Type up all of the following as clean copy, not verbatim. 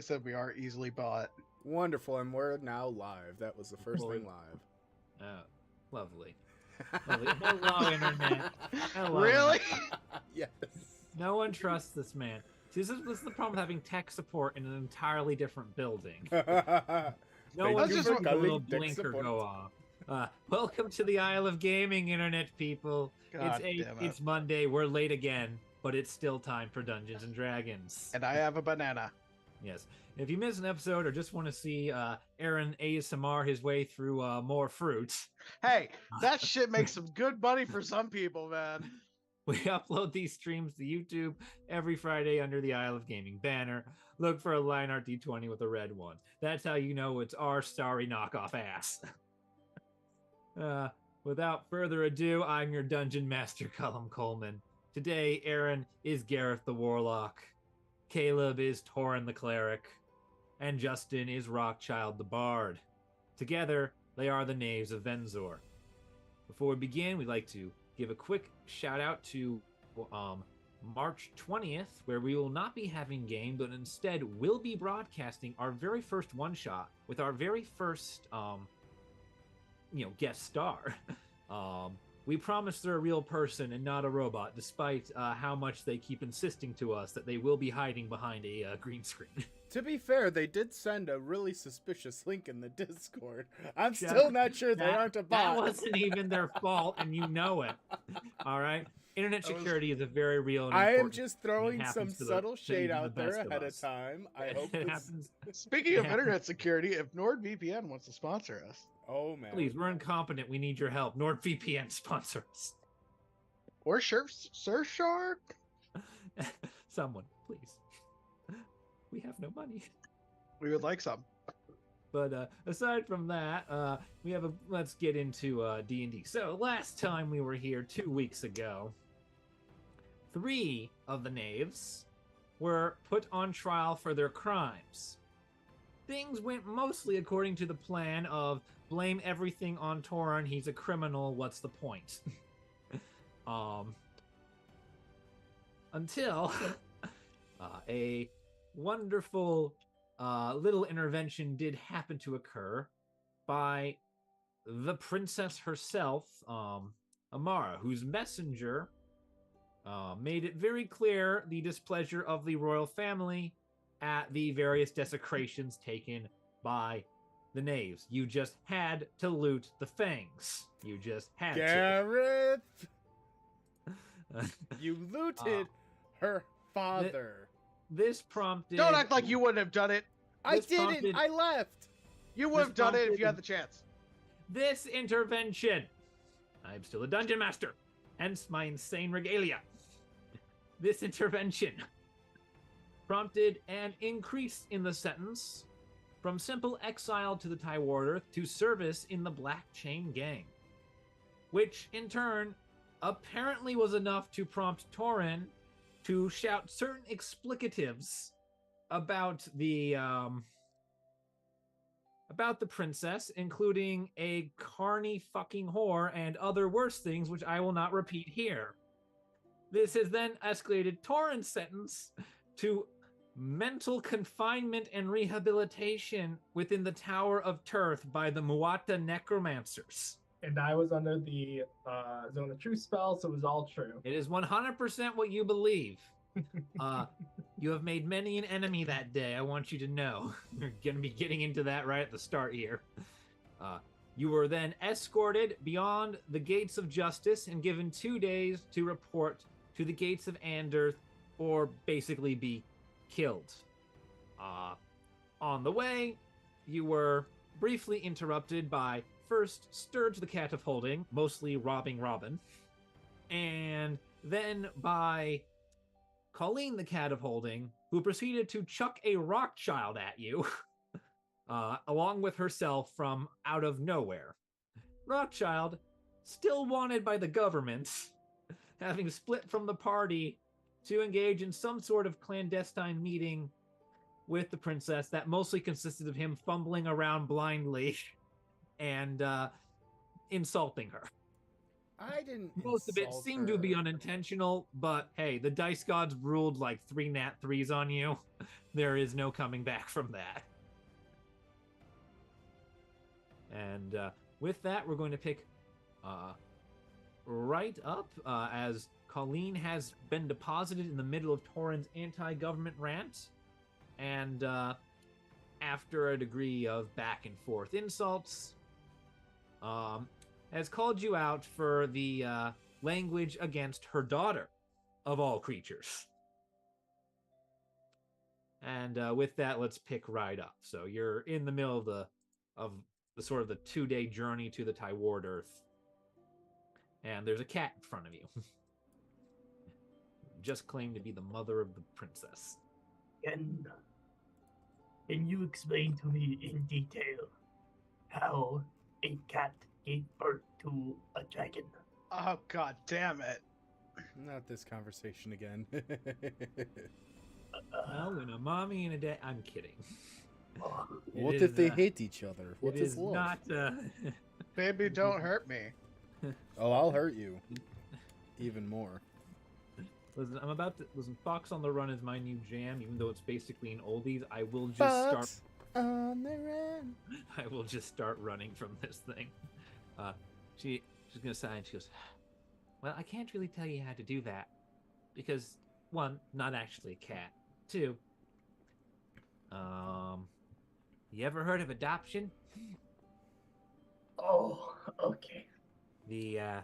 said we are easily bought. Wonderful, and we're now live. That was the first thing live. Oh, lovely. Hello, Internet. Hello, Really? Internet. Yes. No one trusts this man. See, this is the problem with having tech support in an entirely different building. No Thank one you just for a calling little tech blinker support. go off. Welcome to the Isle of Gaming, Internet people. God damn it. It's Monday. We're late again, but it's still time for Dungeons and Dragons. And I have a banana. Yes. If you miss an episode or just want to see Aaron ASMR his way through more fruits, Hey, that shit makes some good money for some people, man. we upload these streams to YouTube every Friday under the Isle of Gaming banner. Look for a line art D20 with a red one. That's how you know it's our starry knockoff ass. Without further ado, I'm your Dungeon Master, Cullum Coleman. Today, Aaron is Gareth the Warlock, Caleb is Torin the Cleric, and Justin is Rockchild the Bard. Together, they are the Knaves of Venzor. Before we begin, we'd like to give a quick shout out to March 20th, where we will not be having game, but instead will be broadcasting our very first one-shot with our very first, guest star. We promise they're a real person and not a robot, despite how much they keep insisting to us that they will be hiding behind a green screen. To be fair, they did send a really suspicious link in the Discord. I'm still not sure they aren't a bot. That wasn't even their fault, and you know it. All right? Internet security is a very real and I am important just thing. It throwing some happens to subtle to shade even out the there best ahead of us. time. I hope It this... happens. Speaking of Yeah. internet security, if NordVPN wants to sponsor us, Oh, man. Please, we're incompetent. We need your help. NordVPN sponsor us. or Surfshark, Someone, please. We have no money. we would like some. But aside from that, let's get into D&D. So last time we were here 2 weeks ago, 3 of the knaves were put on trial for their crimes. Things went mostly according to the plan of blame everything on Torin. He's a criminal. What's the point? Until a wonderful little intervention did happen to occur by the princess herself, Amara, whose messenger made it very clear the displeasure of the royal family at the various desecrations taken by the knaves. You just had to loot the fangs. You just had Gareth! to. You looted her father. This prompted... Don't act like you wouldn't have done it. I this didn't! prompted- I left! You would have done it if you had the chance. This intervention. I'm still a dungeon master, hence my insane regalia. This intervention prompted an increase in the sentence from simple exile to the Tywarder to service in the Black Chain Gang, which in turn apparently was enough to prompt Torin to shout certain explicatives about the princess, including a carny fucking whore and other worse things, which I will not repeat here. This has then escalated Torin's sentence to mental confinement and rehabilitation within the Tower of Turth by the Muata necromancers. And I was under the Zone of Truth spell, so it was all true. It is 100% what you believe. You have made many an enemy that day, I want you to know. You're going to be getting into that right at the start here. You were then escorted beyond the gates of justice and given 2 days to report to the gates of Anderth, or basically be killed. On the way, you were briefly interrupted by first Sturge the Cat of Holding, mostly robbing Robin, and then by Colleen the Cat of Holding, who proceeded to chuck a rock child at you, along with herself from out of nowhere. Rockchild, still wanted by the government, having split from the party to engage in some sort of clandestine meeting with the princess that mostly consisted of him fumbling around blindly and insulting her. I didn't. Most of it insult seemed to be her. unintentional, but hey, the dice gods ruled like 3 nat 3s on you. There is no coming back from that. And with that, we're going to pick right up as Colleen has been deposited in the middle of Torin's anti-government rant. And after a degree of back and forth insults, has called you out for the language against her daughter, of all creatures. And with that, let's pick right up. So you're in the middle of the sort of the 2-day journey to the Tyward Earth, and there's a cat in front of you. Just claimed to be the mother of the princess. Can you explain to me in detail how a cat gave birth to a dragon? Oh god damn it. Not this conversation again. Well, when a mommy and a dad... I'm kidding. What It if is, they hate each other? What It is is love? not... Baby, don't hurt me. Oh, I'll hurt you. Even more. Listen, I'm about to... Listen, Fox on the Run is my new jam, even though it's basically an oldies. I will just start... Fox on the run. I will just start running from this thing. She's gonna sigh and she goes, well, I can't really tell you how to do that. Because, 1, not actually a cat. 2, you ever heard of adoption? Oh, okay. The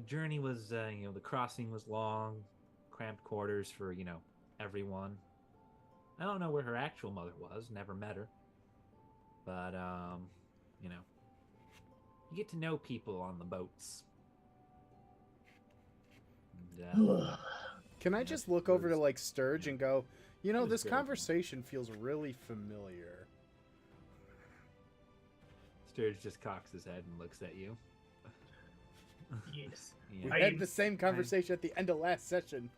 journey was, the crossing was long, cramped quarters for, everyone. I don't know where her actual mother was, never met her. But, you get to know people on the boats. And, Can I just look over to like Sturge and go, It was this very conversation feels really familiar. Sturge just cocks his head and looks at you. Yes. Yeah. We I had am- the same conversation at the end of last session.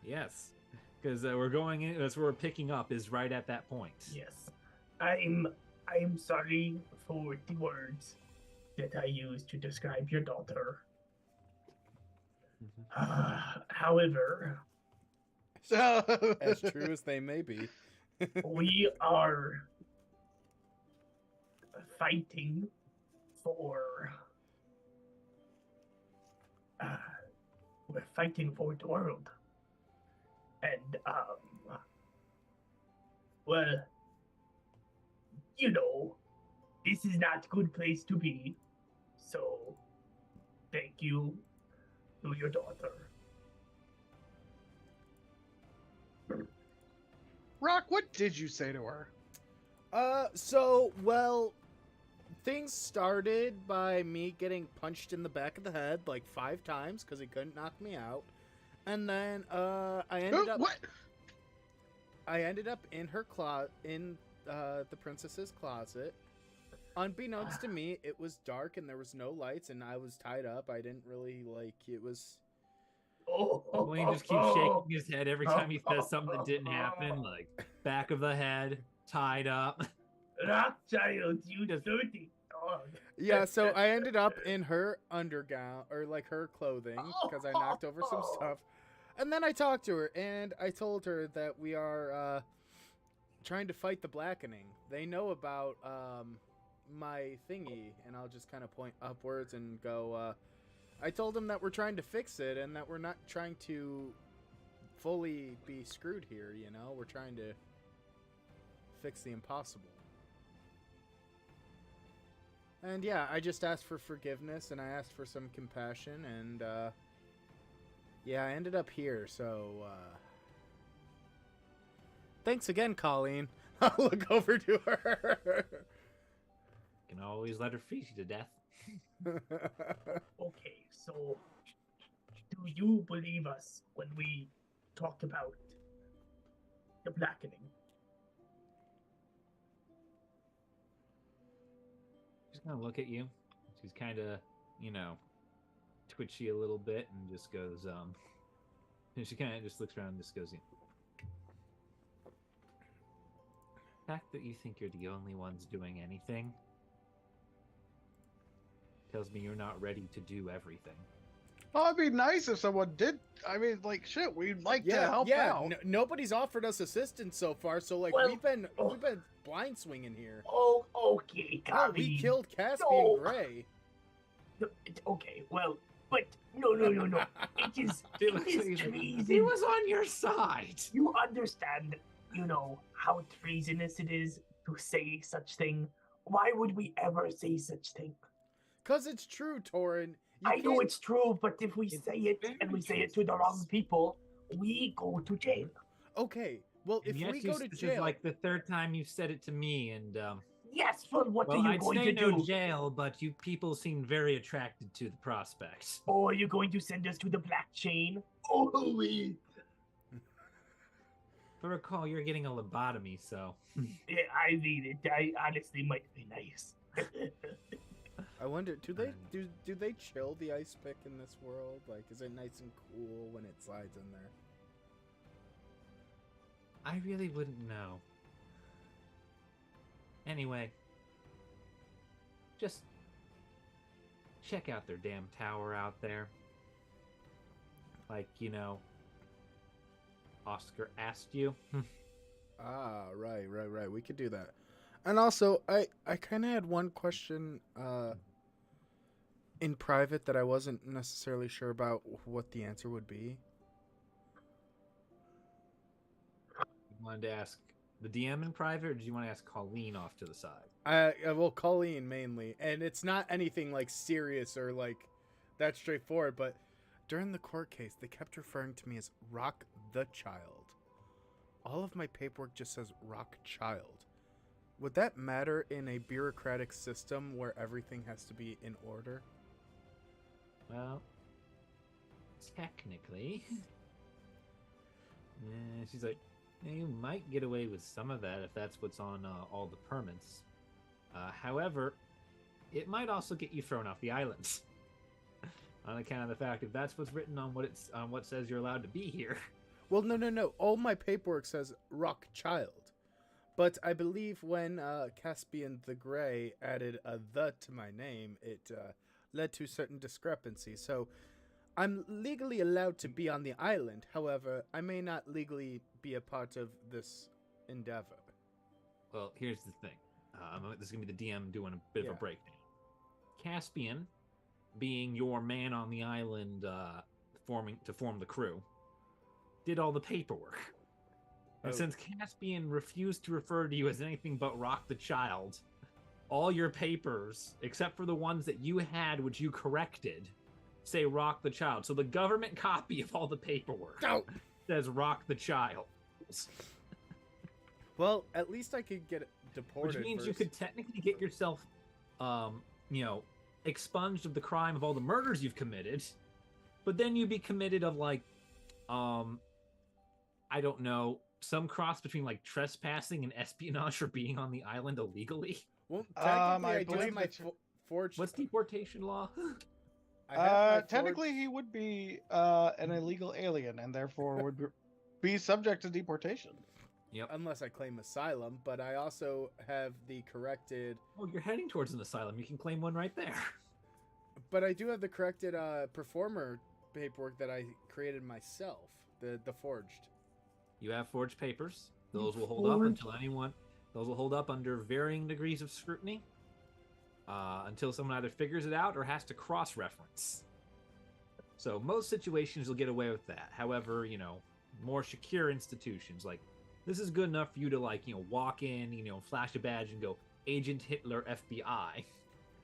Yes, because we're going in. That's where we're picking up. Is right at that point. Yes. I'm sorry for the words that I used to describe your daughter. However, As true as they may be. we are fighting for we're fighting for the world, and well, this is not a good place to be, so thank you to your daughter. Rock, what did you say to her? Things started by me getting punched in the back of the head like 5 times because he couldn't knock me out. And then, I What? ended up in her in the princess's closet. Unbeknownst to me, it was dark and there was no lights and I was tied up. I didn't really it was... Wayne just keeps shaking his head every time he says something that didn't happen, like back of the head, tied up. Rothschild, you dirty dog. Yeah, so I ended up in her undergown, or like her clothing, because I knocked over some stuff. And then I talked to her, and I told her that we are trying to fight the blackening. They know about my thingy, and I'll just kind of point upwards and go, I told them that we're trying to fix it, and that we're not trying to fully be screwed here, We're trying to fix the impossible. And yeah, I just asked for forgiveness, and I asked for some compassion, and yeah, I ended up here, so thanks again, Colleen. I'll look over to her. Can always let her freeze you to death. Okay, so do you believe us when we talked about the blackening? She's gonna look at you. She's kind of, twitchy a little bit and just goes, and she kind of just looks around and just goes, the fact that you think you're the only ones doing anything tells me you're not ready to do everything. Oh, it'd be nice if someone did. I mean, like, shit, we'd like to help out. Nobody's offered us assistance so far, so like Well, we've been blind swinging here. Oh, okay, Oh, Kami. we killed Caspian No. Gray. No, okay, well, but no. It is treason. He was on your side. You understand, how treasonous it is to say such thing. Why would we ever say such thing? 'Cause it's true, Torin. I know it's true, but if we say it and we say it to the wrong people, we go to jail. Okay, well, if we go to This jail, is like the third time you've said it to me, and Yes, but what well, are you I'd going say to no do? jail, but you people seem very attracted to the prospect. Oh, are you going to send us to the black chain? Oh, we. If I recall, you're getting a lobotomy, so Yeah, I mean it. I honestly might be nice. I wonder, do they chill the ice pick in this world? Like, is it nice and cool when it slides in there? I really wouldn't know. Anyway, just check out their damn tower out there. Like, Oscar asked you. Ah, right. We could do that. And also, I kind of had one question in private that I wasn't necessarily sure about what the answer would be. You wanted to ask the DM in private, or did you want to ask Colleen off to the side? Well, Colleen mainly, and it's not anything like serious or like that straightforward, but during the court case, they kept referring to me as Rock the Child. All of my paperwork just says Rock Child. Would that matter in a bureaucratic system where everything has to be in order? Well, technically. She's like, you might get away with some of that if that's what's on all the permits. However, it might also get you thrown off the island. On account of the fact if that's what's written on what says you're allowed to be here. Well, no. All my paperwork says Rock Child. But I believe when Caspian the Grey added a "the" to my name, it led to certain discrepancies. So I'm legally allowed to be on the island. However, I may not legally be a part of this endeavor. Well, here's the thing. This is going to be the DM doing a bit of a breakdown. Caspian, being your man on the island to form the crew, did all the paperwork. And since Caspian refused to refer to you as anything but Rock the Child, all your papers, except for the ones that you had, which you corrected, say Rock the Child. So the government copy of all the paperwork says Rock the Child. Well, at least I could get deported. Which means first. you could technically get yourself, expunged of the crime of all the murders you've committed, but then you'd be committed of I don't know, some cross between like trespassing and espionage for being on the island illegally. Well, technically, I I do have believe my that's- forged. What's deportation law? I have my Technically, forged- he would be an illegal alien and therefore would be subject to deportation. Yep. unless I claim asylum, but I also have the corrected. Oh, you're heading towards an asylum. You can claim one right there. But I do have the corrected performer paperwork that I created myself. The forged. You have forged papers. Those will hold up until anyone. Those will hold up under varying degrees of scrutiny until someone either figures it out or has to cross-reference. So most situations you'll get away with that. However, more secure institutions, like this is good enough for you to walk in, flash a badge and go Agent Hitler FBI.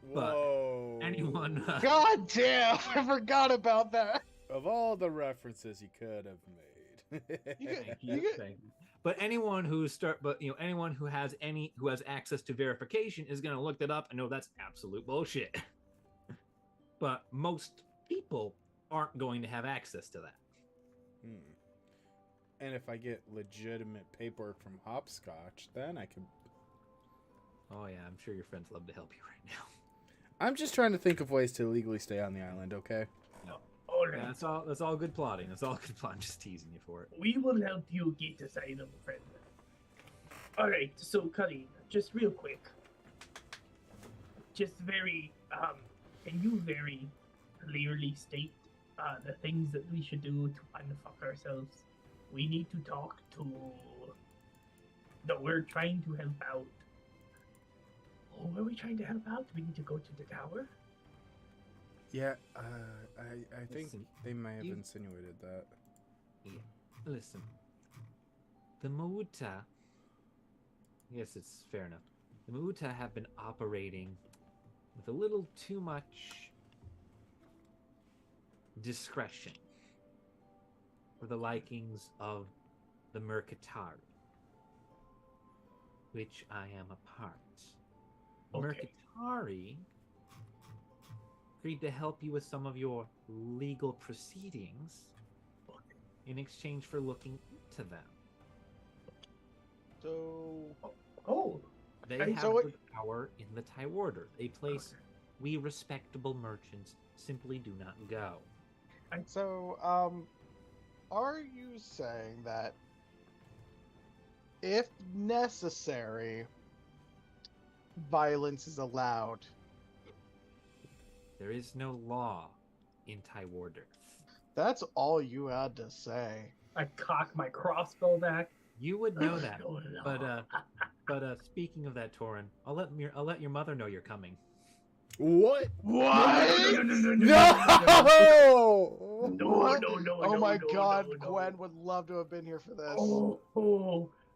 Whoa! But anyone, God damn! I forgot about that. Of all the references you could have made. Thank you. But anyone anyone who has access to verification is going to look that up and know that's absolute bullshit. But most people aren't going to have access to that. And if I get legitimate paperwork from Hopscotch, then I can. Oh yeah, I'm sure your friends love to help you right now. I'm just trying to think of ways to legally stay on the island. Okay. No. All right. Yeah, that's all good plotting. That's all good plotting. Just teasing you for it. We will help you get asylum, friend. Alright, so Colleen, just real quick. Just very, can you very clearly state the things that we should do to unfuck ourselves? We need to talk to. No, we're trying to help out. Oh, are we trying to help out? Do we need to go to the tower? Yeah, I think Listen, they may have you- insinuated that. Yeah. Listen, the Mauta. Yes, it's fair enough. The Mauta have been operating with a little too much discretion for the likings of the Mercatari, which I am a part. Okay. Mercatari agreed to help you with some of your legal proceedings in exchange for looking into them. So, Oh, They And have so the power in the Tywarder, a place we respectable merchants simply do not go. so, are you saying that if necessary, violence is allowed? There is no law in Tywarder. That's all you had to say. I cock my crossbow back. You would know that, No, no. but speaking of that, Torin, I'll let your mother know you're coming. What? What? No! What? No, Oh my no, god, no. Gwen would love to have been here for this. Oh,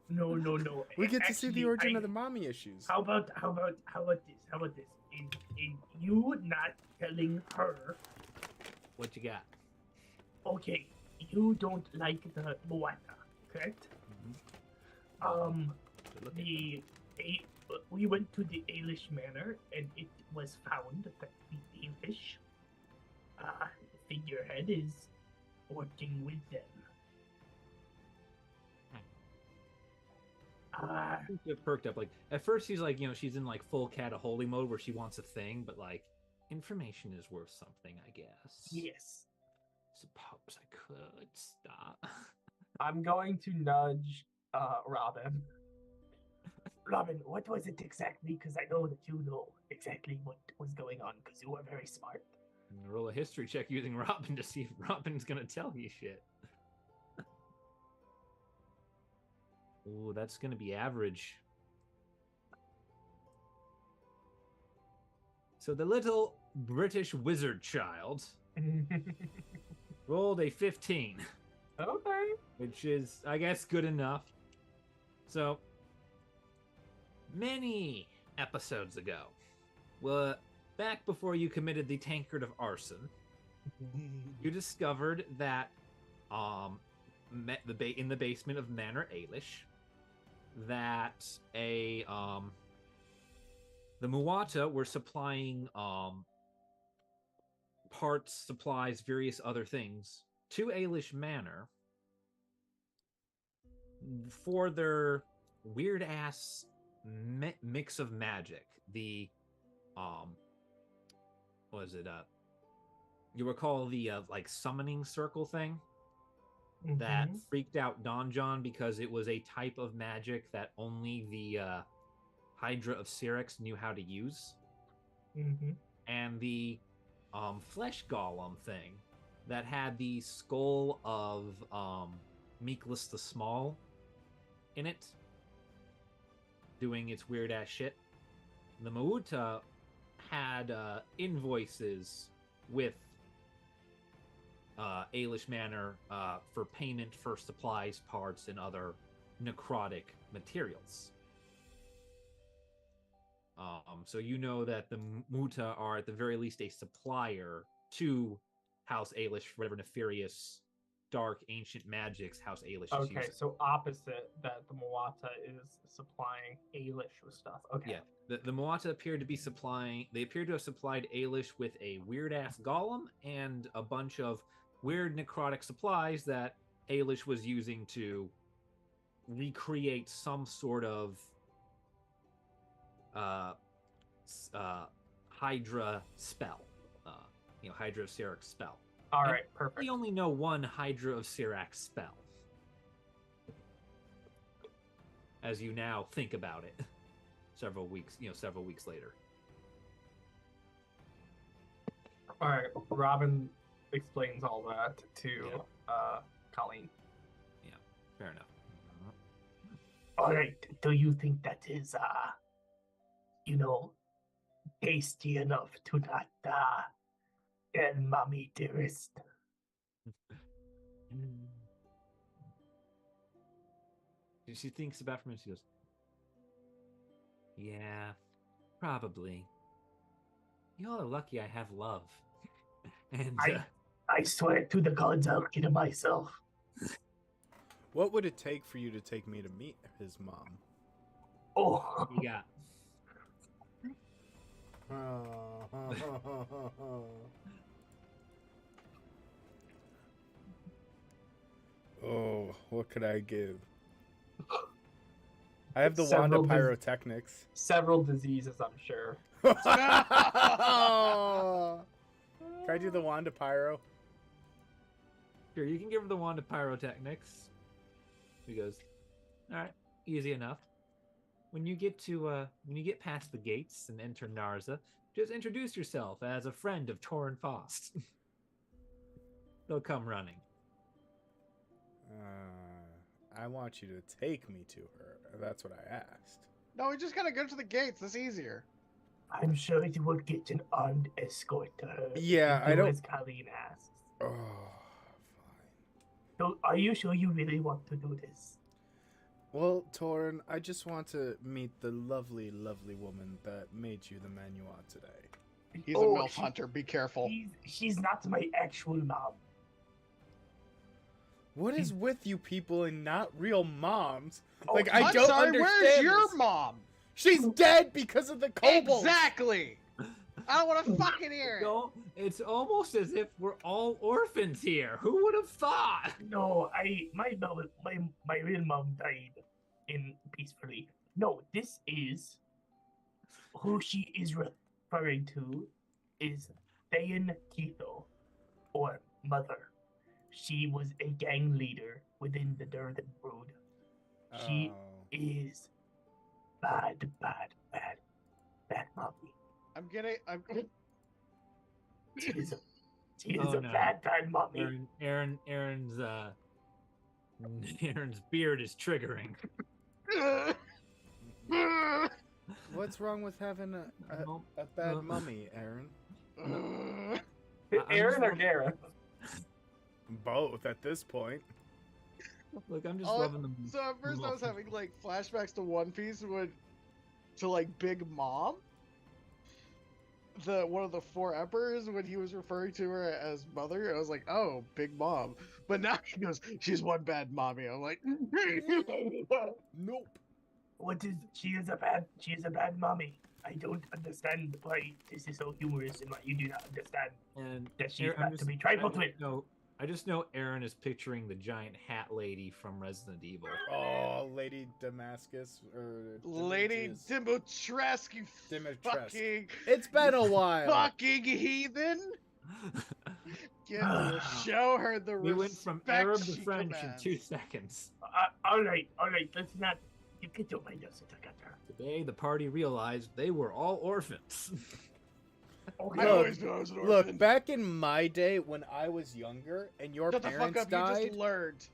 no. We get to see the Actually, origin of the mommy issues. How about this? Is you not telling her? What you got? Okay, you don't like the Moana, correct? Good looking. We went to the Ailish Manor, and it was found that the Ailish figurehead is working with them. It perked up. Like at first, she's like, she's in like full cat of holy mode where she wants a thing, but like information is worth something, I guess. Yes. Suppose I could stop. I'm going to nudge Robin. Robin, what was it exactly? Because I know that you know exactly what was going on, because you are very smart. I'm gonna roll a history check using Robin to see if Robin's gonna tell you shit. Ooh, that's gonna be average. So the little British wizard child rolled a 15, Okay. which is, I guess, good enough. So, many episodes ago, well, back before you committed the tankard of arson, you discovered that in the basement of Manor Ailish, that the Muwata were supplying parts, supplies, various other things to Ailish Manor for their weird ass mix of magic. The what is it? You recall the like summoning circle thing that freaked out Don John because it was a type of magic that only the Hydra of Syrinx knew how to use. And the flesh golem thing that had the skull of Meekless the Small in it, doing its weird ass shit. The Mauta had invoices with Ailish Manor for payment for supplies, parts, and other necrotic materials. So you know that the Muta are at the very least a supplier to House Ailish for whatever nefarious, dark, ancient magics House Ailish is Okay, using. so opposite that the Moata is supplying Ailish with stuff. Okay. Yeah, the Moata appeared to be supplying. They appear to have supplied Ailish with a weird ass golem and a bunch of weird necrotic supplies that Ailish was using to recreate some sort of Hydra spell, Hydra of Syrinx spell. All And right, perfect. we only know one Hydra of Syrinx spell. As you now think about it, several weeks later. All right, Robin explains all that to Colleen. Fair enough. All right. Do you think that is, tasty enough to not, tell mommy dearest? She thinks about it for a minute. She goes, "Yeah, probably. Y'all are lucky I have love." And I swear to the gods, I'll kill myself. What would it take for you to take me to meet his mom? Oh, you got Oh, what could I give? I have the wand Several of pyrotechnics. Several diseases, I'm sure. Can I do the wand of pyro? Sure, you can give her the wand of pyrotechnics. He goes, "All right, easy enough. When you get past the gates and enter Narza, just introduce yourself as a friend of Torrin Faust. They'll come running." I want you to take me to her. That's what I asked. No, we just gotta go to the gates. That's easier. I'm sure you will get an armed escort to her. Yeah, You I don't. As Colleen asks. Oh, fine. So, are you sure you really want to do this? Well, Torrin, I just want to meet the lovely, lovely woman that made you the man you are today. He's a MILF hunter. Be careful. She's not my actual mom. What is with you people and not real moms? Oh, Like, I'm I don't sorry, understand. where's your this. mom? She's dead because of the kobolds. Exactly. I don't want to fucking hear it. No, it's almost as if we're all orphans here. Who would have thought? No, my real mom died in peacefully. No, this is who she is referring to is Thayan Keto, or Mother. She was a gang leader within the Durden Brood. She is bad mommy. She is a bad mommy. Aaron's beard is triggering. What's wrong with having a bad mummy, Aaron? Aaron or Gareth? Both at this point. Look, I'm just loving them. So at first I was having like flashbacks to One Piece to like Big Mom, one of the four emperors, when he was referring to her as mother. I was like, oh, Big Mom. But now he goes, she's one bad mommy. I'm like, Nope. She is a bad mommy. I don't understand why this is so humorous and why you do not understand And that she's not to be trifled with. No, I just know Aaron is picturing the giant hat lady from Resident Evil. Oh, Lady Damascus or Lady Dimitrescu, you Dimitrescu. fucking, It's been a while. fucking heathen. Show her the We went from Arab to she French commands. in 2 seconds. All right. Let's not. You get your mind out. Today, the party realized they were all orphans. I always knew I was an orphan. Look, back in my day when I was younger and your Shut the fuck parents up, you died, just learned.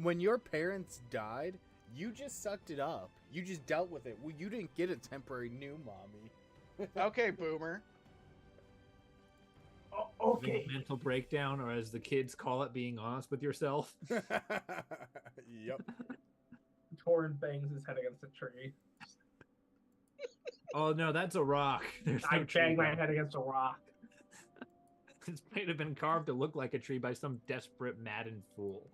when your parents died, you just sucked it up. You just dealt with it. Well, you didn't get a temporary new mommy. Okay, boomer. Okay. Mental breakdown, or as the kids call it, being honest with yourself. Yep. Torrin bangs his head against a tree. Oh no, that's a rock. There's I no tree bang my there. head against a rock. This might have been carved to look like a tree by some desperate, maddened fool.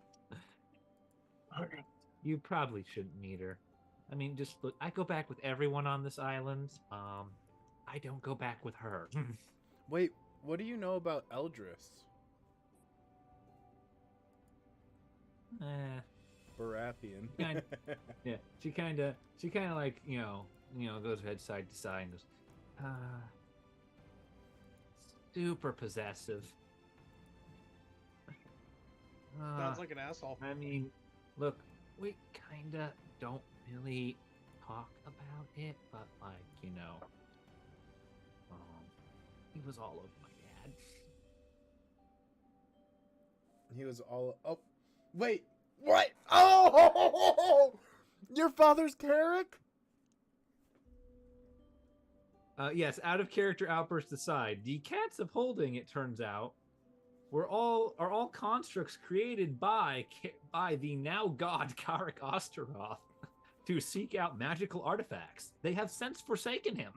Alright. You probably shouldn't meet her. I mean, just look. I go back with everyone on this island. I don't go back with her. Wait, what do you know about Eldris? Baratheon. Kinda. Yeah, she kind of like goes head side to side and goes, super possessive. Sounds like an asshole. I mean, look, we kinda don't really talk about it, but like, he was all over my dad. He was all. Oh, wait, what? Oh, your father's Carrick? Yes, out of character outburst aside, the Cats of Holding, it turns out, are all constructs created by the now god Karik Osteroth to seek out magical artifacts. They have since forsaken him.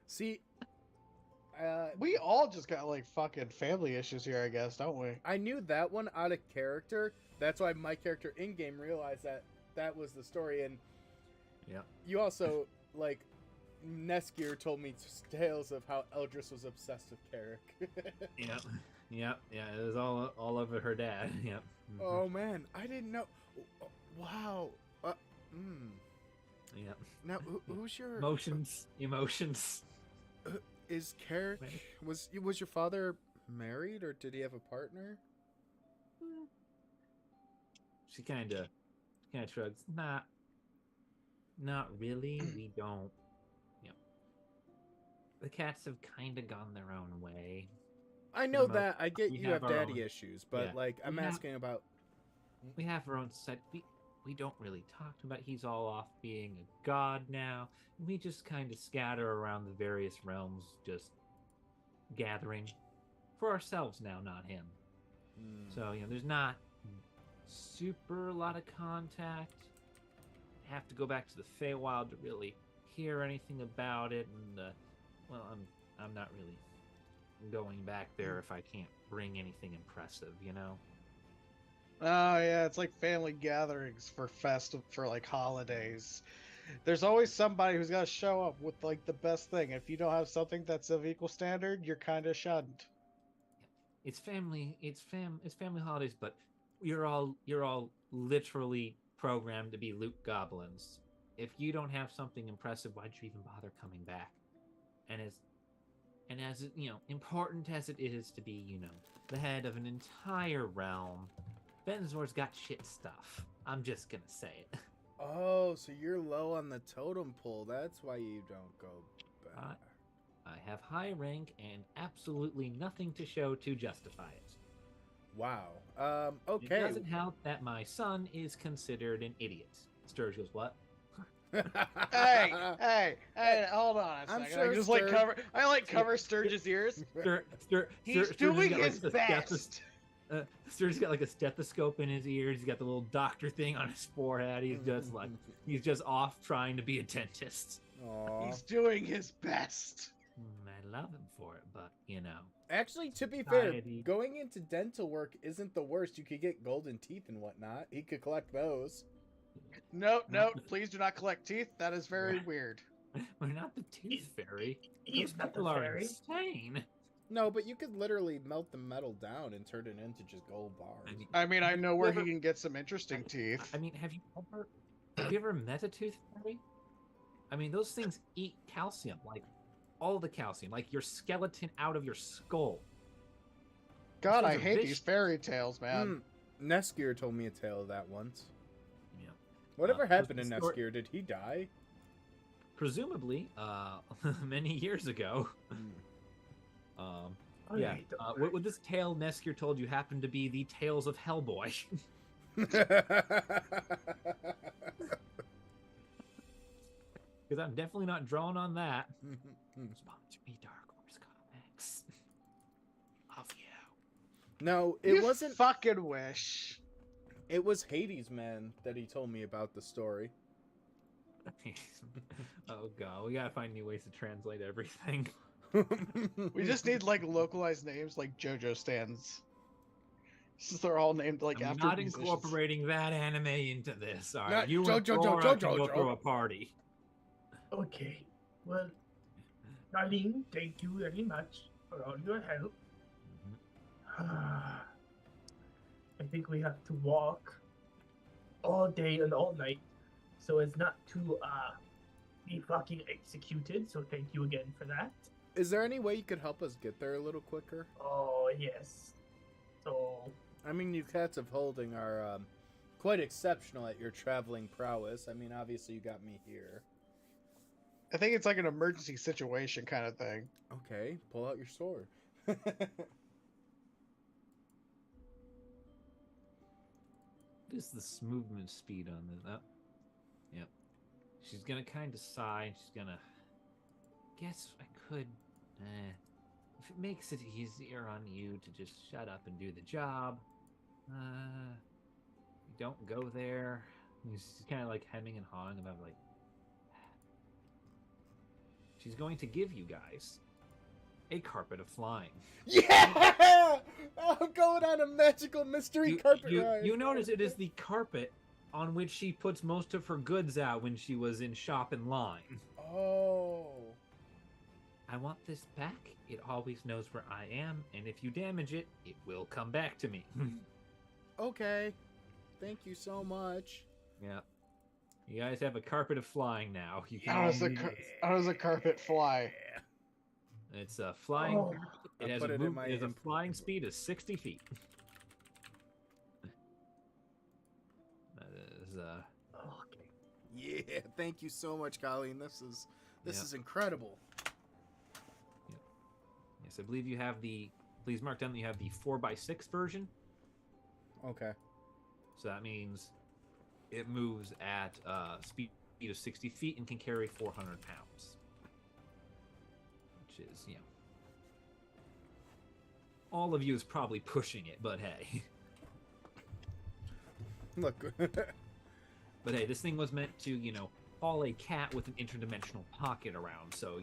See, We all just got like fucking family issues here, I guess, don't we? I knew that one out of character. That's why my character in game realized that was the story. And Yeah. you also like Neskir told me tales of how Eldris was obsessed with Carrick. Yeah. It was all over her dad. Yep. Oh man, I didn't know. Wow. Yep. Now, who's your Emotions. Is Carrick was your father married or did he have a partner? She kind of shrugs. Not really. We don't. The Cats have kind of gone their own way. I know that. I get you have daddy own issues, but yeah. like I'm asking about. We have our own set. We don't really talk about. He's all off being a god now. We just kind of scatter around the various realms, just gathering for ourselves now, not him. So there's not super a lot of contact. Have to go back to the Feywild to really hear anything about it, and well, I'm not really going back there if I can't bring anything impressive, Oh yeah, it's like family gatherings for like holidays. There's always somebody who's got to show up with like the best thing. If you don't have something that's of equal standard, you're kind of shunned. It's family holidays, but you're all literally programmed to be loot goblins. If you don't have something impressive, why'd you even bother coming back? And as important as it is to be, the head of an entire realm, Venzor's got shit stuff. I'm just gonna say it. Oh, so you're low on the totem pole. That's why you don't go back. I have high rank and absolutely nothing to show to justify it. Wow. Okay. It doesn't help that my son is considered an idiot. Sturge goes, what? Hey, hold on a second. sure I just Sturge- cover Sturge's ears. He's Sturge doing got, like, his a best. Sturge's got like a stethoscope in his ears. He's got the little doctor thing on his forehead. He's just off trying to be a dentist. Aw. He's doing his best. I love him for it, but Actually, to be fair, Society. going into dental work isn't the worst. You could get golden teeth and whatnot. He could collect those. No, please do not collect teeth. That is very weird. we're not the tooth fairy. He's Those not the people are fairy. insane. No, but you could literally melt the metal down and turn it into just gold bars. I mean, I know where he can get some interesting teeth. I mean, have you ever met a tooth fairy? I mean, those things eat calcium, like all the calcium, like your skeleton out of your skull. God, Those I are hate vicious. these fairy tales, man. Neskir told me a tale of that once. Yeah. Whatever happened to the story- Neskir? Did he die? Presumably, many years ago. Oh, Yeah. don't worry. What this tale Neskir told you happened to be the Tales of Hellboy. Because I'm definitely not drawn on that. Sponsor me, Dark Horse Comics. Love you. No, it You wasn't. fucking wish. It was Hades Man that he told me about the story. Oh god, we gotta find new ways to translate everything. We just need like localized names like JoJo stands. Since they're all named like I'm after not musicians. incorporating that anime into this. All Not right, you Jo- and Jo- Jo- Thora Jo- can Jo- go Jo. throw a party. Okay. Well, Darlene, thank you very much for all your help. I think we have to walk all day and all night so as not to be fucking executed. So thank you again for that. Is there any way you could help us get there a little quicker? Oh, yes. So, I mean, you cats of holding are quite exceptional at your traveling prowess. I mean, obviously you got me here. I think it's like an emergency situation kind of thing. Okay, pull out your sword. is this movement speed on this? Oh, yep. She's gonna kind of sigh, and she's gonna... Guess I could... if it makes it easier on you to just shut up and do the job, you don't go there. She's kind of like hemming and hawing about like... She's going to give you guys a carpet of flying. Yeah! I'm going on a magical mystery carpet ride. You notice it is the carpet on which she puts most of her goods out when she was in shop and line. Oh. I want this back. It always knows where I am, and if you damage it, it will come back to me. Okay. Thank you so much. Yeah. You guys have a carpet of flying now. You can How does a carpet fly? It's a flying. Oh. It has, it has a flying speed of 60 feet. That is Okay. Yeah, thank you so much, Colleen. This is incredible. Yes, I believe you have the. Please mark down that you have the 4x6 version. Okay. So that means it moves at speed of 60 feet and can carry 400 pounds. Which is, all of you is probably pushing it, but hey. Look. But hey, this thing was meant to, haul a cat with an interdimensional pocket around, so,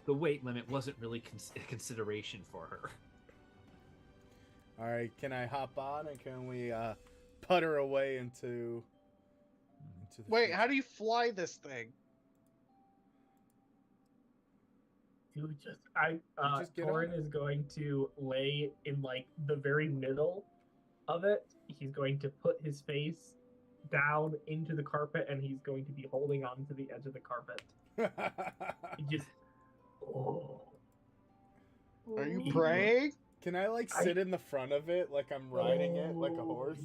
the weight limit wasn't really a consideration for her. All right, can I hop on and can we putter away into the Wait, future? how do you fly this thing? Dude, just get Torin on is going to lay in like the very middle of it. He's going to put his face down into the carpet, and he's going to be holding on to the edge of the carpet. He just, Are you praying? Can I sit in the front of it like I'm riding it like a horse?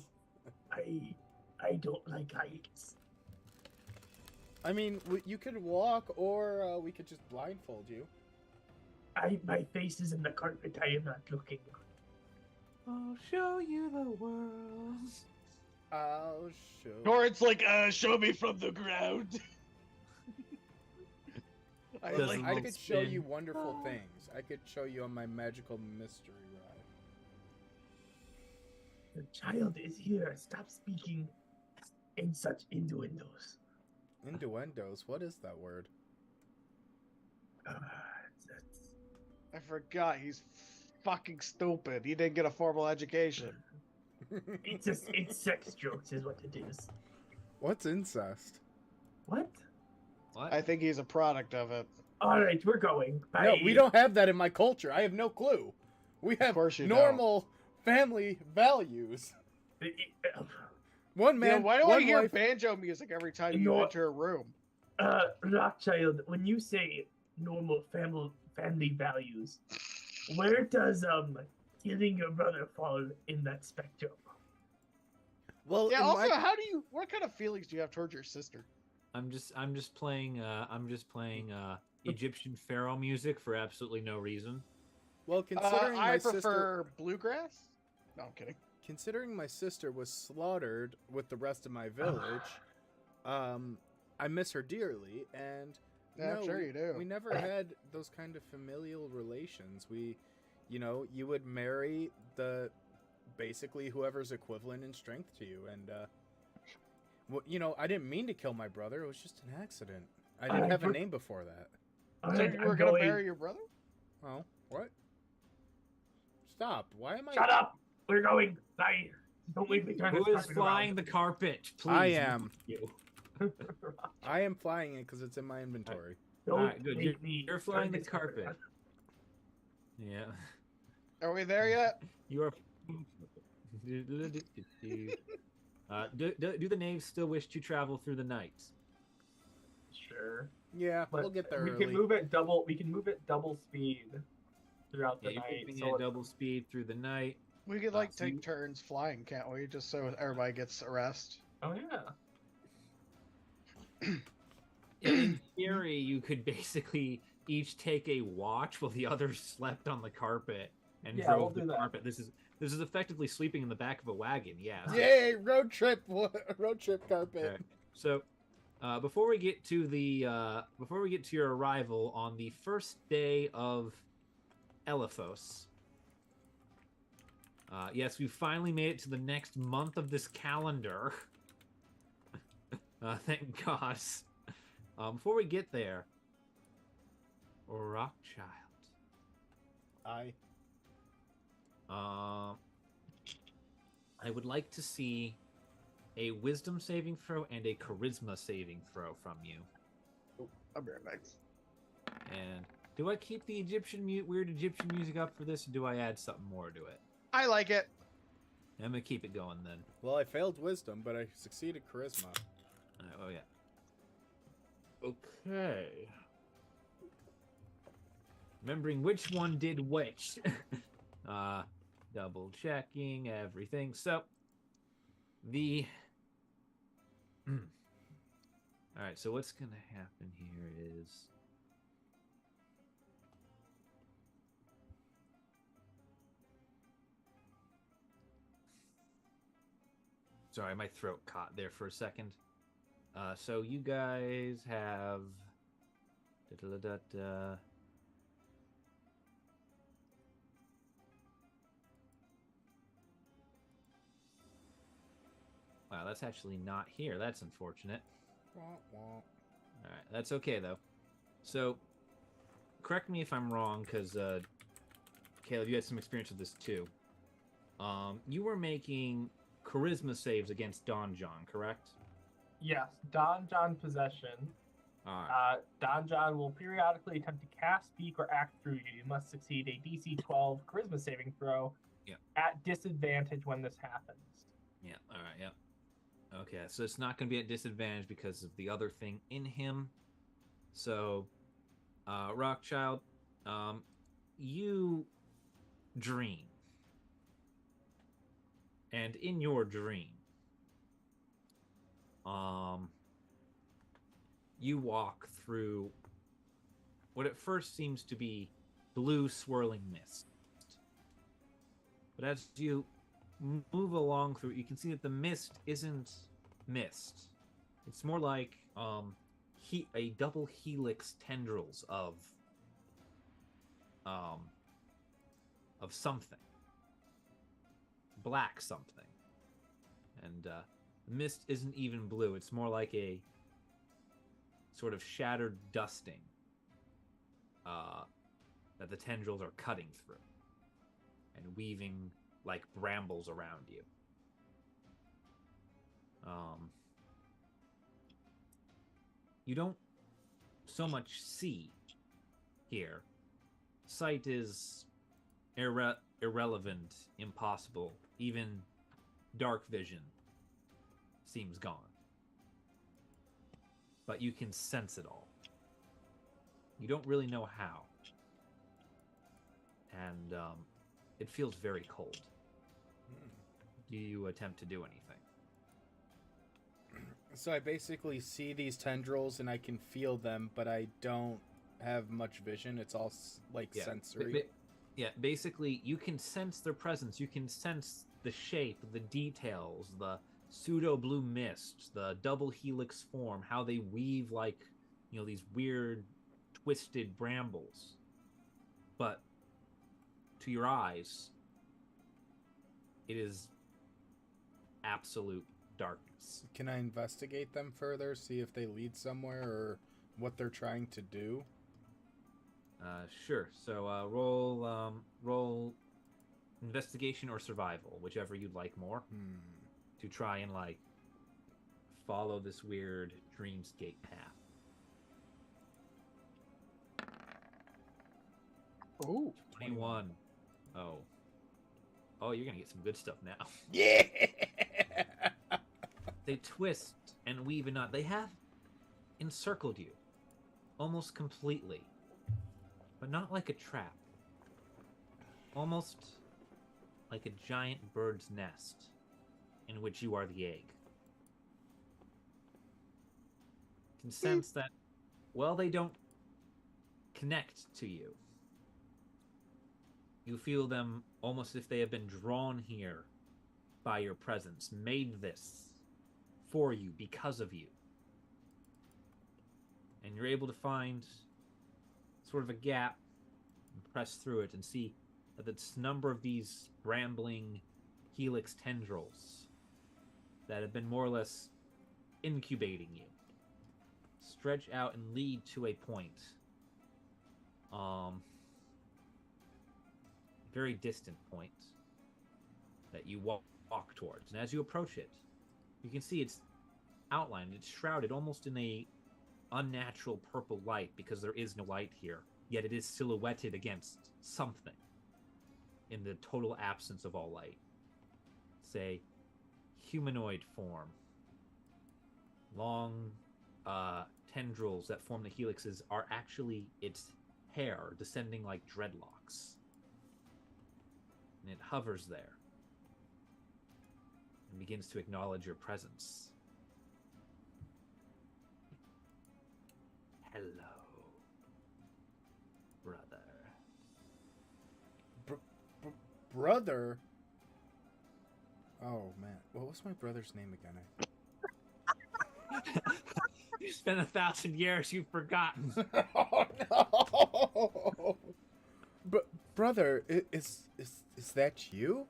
I don't like heights. I mean, you could walk, or we could just blindfold you. My face is in the carpet. I am not looking. I'll show you the world. I'll show. Torin's like, show me from the ground. I could show you wonderful things. I could show you on my magical mystery ride. The child is here. Stop speaking in such innuendos. Innuendos? What is that word? I forgot. He's fucking stupid. He didn't get a formal education. It's sex jokes is what it is. What's incest? What? What? I think he's a product of it. All right, we're going. Bye. No, we don't have that in my culture. I have no clue. We have course you normal family values. One man. Why do I one hear wife. banjo music every time you No. enter a room? Rothschild, when you say normal family values, where does killing your brother fall in that spectrum? Well, Yeah. in Also, my- what kind of feelings do you have towards your sister? I'm just playing Egyptian pharaoh music for absolutely no reason. well, considering my I sister. prefer bluegrass. No, I'm kidding. Considering my sister was slaughtered with the rest of my village, I miss her dearly, and Yeah, I'm no, sure you do. we never had those kind of familial relations. You would marry basically whoever's equivalent in strength to you, and I didn't mean to kill my brother. It was just an accident. I didn't have a name before that. All So right, you I'm were gonna going. marry your brother? Oh, what? Stop! Why am I? Shut up! We're going. Bye. Don't leave me. Turn Who this is carpet flying around. the carpet? Please. I am. You. I am flying it because it's in my inventory. Don't Alright, good. make me You're flying turn the this carpet. around. Yeah. Are we there yet? You are. Do the knaves still wish to travel through the night? Sure. Yeah, But we'll get there we early. can move at double. We can move at double speed throughout the Yeah, night. you can be so at double speed through the night. We could so you- take turns flying, can't we? Just so everybody gets a rest. Oh yeah. In theory, you could basically each take a watch while the others slept on the carpet. and Yeah, drove we'll the do that. carpet. This is effectively sleeping in the back of a wagon. Yeah. so- Yay, road trip carpet. All right. So, before we get to your arrival on the first day of Elephos, yes, we finally made it to the next month of this calendar. Thank God. Before we get there, Rockchild. I would like to see a wisdom saving throw and a charisma saving throw from you. I'll be right back. And do I keep the weird Egyptian music up for this, or do I add something more to it? I like it. I'm gonna keep it going then. Well, I failed wisdom, but I succeeded charisma. Oh yeah. Okay. Remembering which one did which. Double checking everything. So the all right, so what's gonna happen here is sorry, my throat caught there for a second. So you guys have wow, that's actually not here. That's unfortunate. All right, that's okay though. So, correct me if I'm wrong, because Caleb, you had some experience with this too. You were making charisma saves against Don John, correct? Yes, Don John possession. All right. Don John will periodically attempt to cast, speak, or act through you. You must succeed a DC 12 charisma saving throw at disadvantage when this happens. Yeah. All right. Yep. Okay, so it's not going to be at disadvantage because of the other thing in him. So, Rockchild, you dream. And in your dream, you walk through what at first seems to be blue swirling mist. But as you move along through, you can see that the mist isn't mist. It's more like a double helix tendrils of something, black something, and the mist isn't even blue. It's more like a sort of shattered dusting that the tendrils are cutting through and weaving like brambles around you. You don't so much see here. Sight is irrelevant, impossible. Even dark vision seems gone. But you can sense it all. You don't really know how. And it feels very cold. Do you attempt to do anything? So I basically see these tendrils and I can feel them, but I don't have much vision. It's all sensory. Basically, you can sense their presence. You can sense the shape, the details, the pseudo blue mist, the double helix form, how they weave like, these weird twisted brambles. But to your eyes, it is absolute darkness. Can I investigate them further, see if they lead somewhere or what they're trying to do? Sure. So roll investigation or survival, whichever you'd like more, to try and follow this weird dreamscape path. Ooh, 21. Oh, you're gonna get some good stuff now. Yeah. They twist and weave and knot. They have encircled you almost completely, but not like a trap. Almost like a giant bird's nest in which you are the egg. You can sense that, they don't connect to you. You feel them almost as if they have been drawn here by your presence, made this for you because of you. And you're able to find sort of a gap and press through it and see that the number of these brambling helix tendrils that have been more or less incubating you stretch out and lead to a point, very distant point that you walk towards. And as you approach it, you can see its outline. It's shrouded almost in a unnatural purple light because there is no light here, yet it is silhouetted against something in the total absence of all light. Say, humanoid form. Long tendrils that form the helixes are actually its hair descending like dreadlocks. And it hovers there and begins to acknowledge your presence. Hello, brother. Brother? Oh, man. What was my brother's name again? You spent 1,000 years, you've forgotten. Oh, no! Brother, is that you?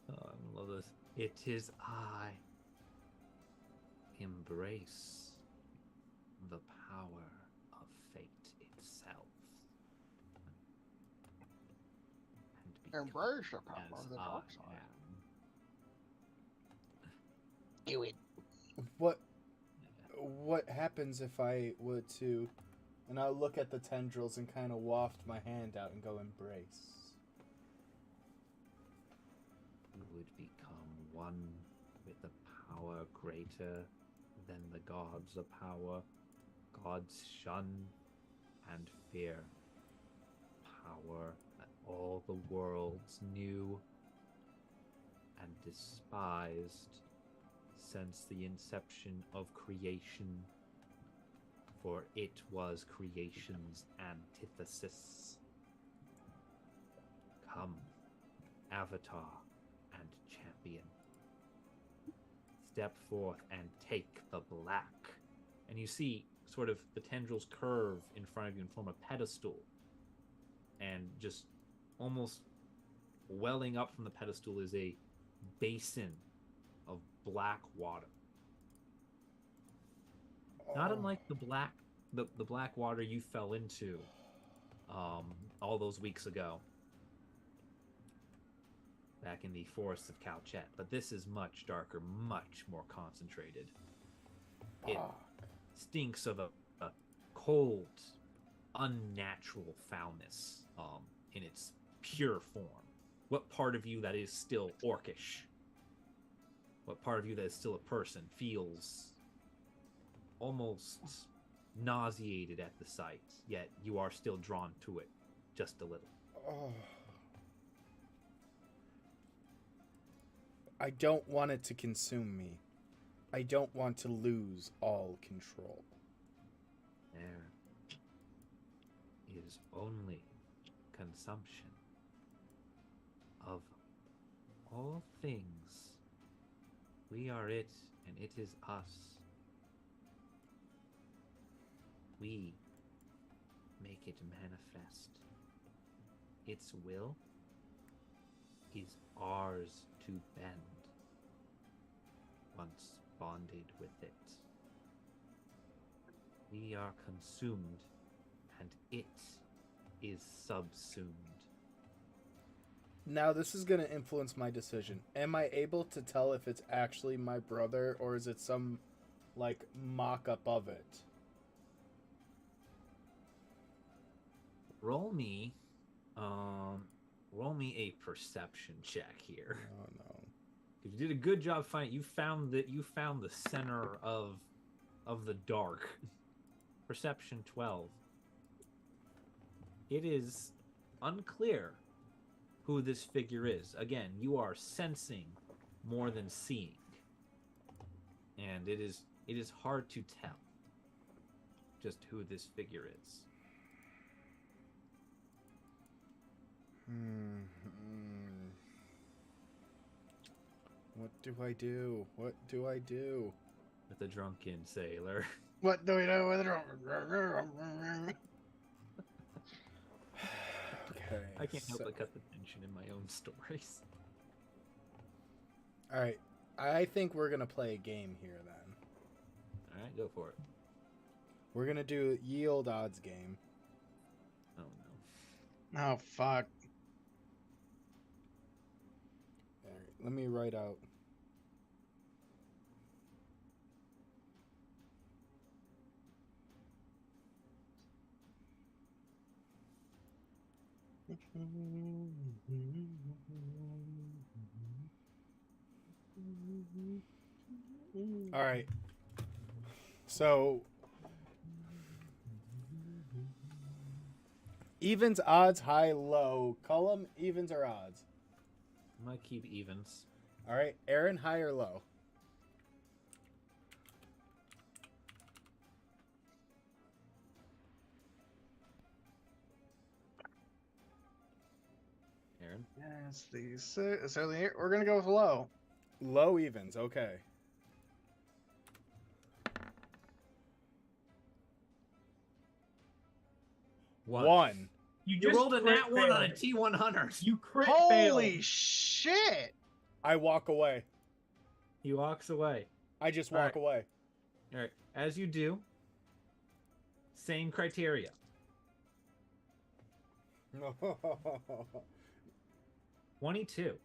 Oh, I love this. It is I. Embrace the power of fate itself. And Embrace the power as of the I dark side. am. Do it. What happens if I were to... And I'll look at the tendrils and kind of waft my hand out and go embrace. You would become one with a power greater than the gods, a power gods shun and fear. Power that all the worlds knew and despised since the inception of creation, for it was creation's antithesis. Come, Avatar and Champion. Step forth and take the black. And you see sort of the tendrils curve in front of you and form a pedestal. And just almost welling up from the pedestal is a basin of black water. Not unlike the black water you fell into all those weeks ago back in the forests of Calchet, but this is much darker, much more concentrated. It stinks of a cold, unnatural foulness in its pure form. What part of you that is still orcish, what part of you that is still a person feels almost nauseated at the sight, yet you are still drawn to it just a little? Oh. I don't want it to consume me. I don't want to lose all control. There is only consumption of all things. We are it, and it is us. We make it manifest. Its will is ours to bend once bonded with it. We are consumed, and it is subsumed. Now, this is going to influence my decision. Am I able to tell if it's actually my brother, or is it some, like, mock-up of it? Roll me a perception check here. Oh, no. You did a good job finding. You found the center of the dark. Perception 12. It is unclear who this figure is. Again, you are sensing more than seeing, and it is hard to tell just who this figure is. What do I do? What do I do? With the drunken sailor. What do we do with it? Okay. I can't help but cut the tension in my own stories. All right. I think we're gonna play a game here then. All right, go for it. We're gonna do Ye Olde Odds game. Oh no. Oh fuck. All right, let me write out. All right. So evens, odds, high, low. Column, evens or odds? I'm gonna keep evens. All right. Aaron, high or low? Aaron? Yes, so we're gonna go with low. Low evens. Okay. One. You just rolled a crit nat 1 on a failed. T100. You crit Holy failed. shit! I walk away. He walks away. I just All walk right. away. All right. As you do, same criteria. 22.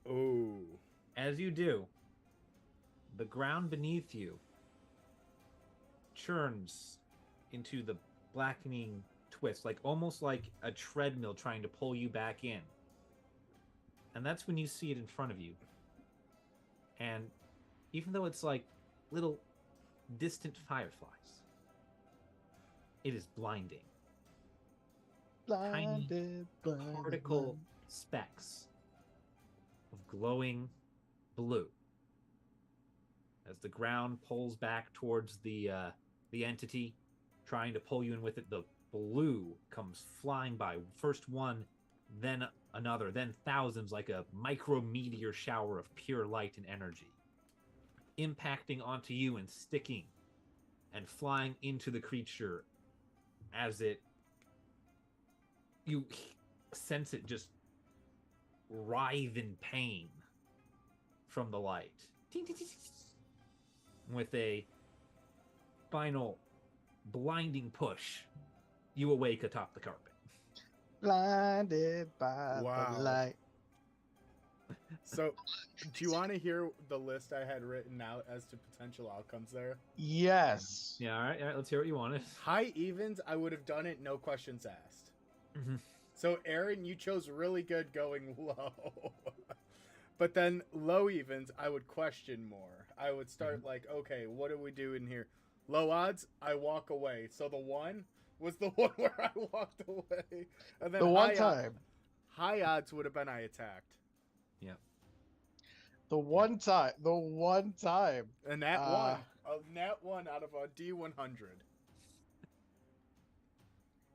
Ooh. As you do, the ground beneath you churns into the blackening twist, like almost like a treadmill trying to pull you back in. And that's when you see it in front of you. And even though it's like little distant fireflies, it is blinding. Blinded, blinded, Particle blinded. specks of glowing blue as the ground pulls back towards the entity trying to pull you in with it. The blue comes flying by, first one, then another, then thousands, like a micrometeor shower of pure light and energy, impacting onto you and sticking and flying into the creature as you sense it just writhe in pain from the light. With a final blinding push, you awake atop the carpet. Blinded by the light. So, do you want to hear the list I had written out as to potential outcomes there? Yes. Yeah, all right, let's hear what you wanted. High evens, I would have done it, no questions asked. Mm-hmm. So, Aaron, you chose really good going low. But then low evens, I would question more. I would start like, okay, what do we do in here? Low odds, I walk away. So the one was the one where I walked away. And then The one time. High odds would have been I attacked. Yeah. The one time. And that one. A nat one out of a D100.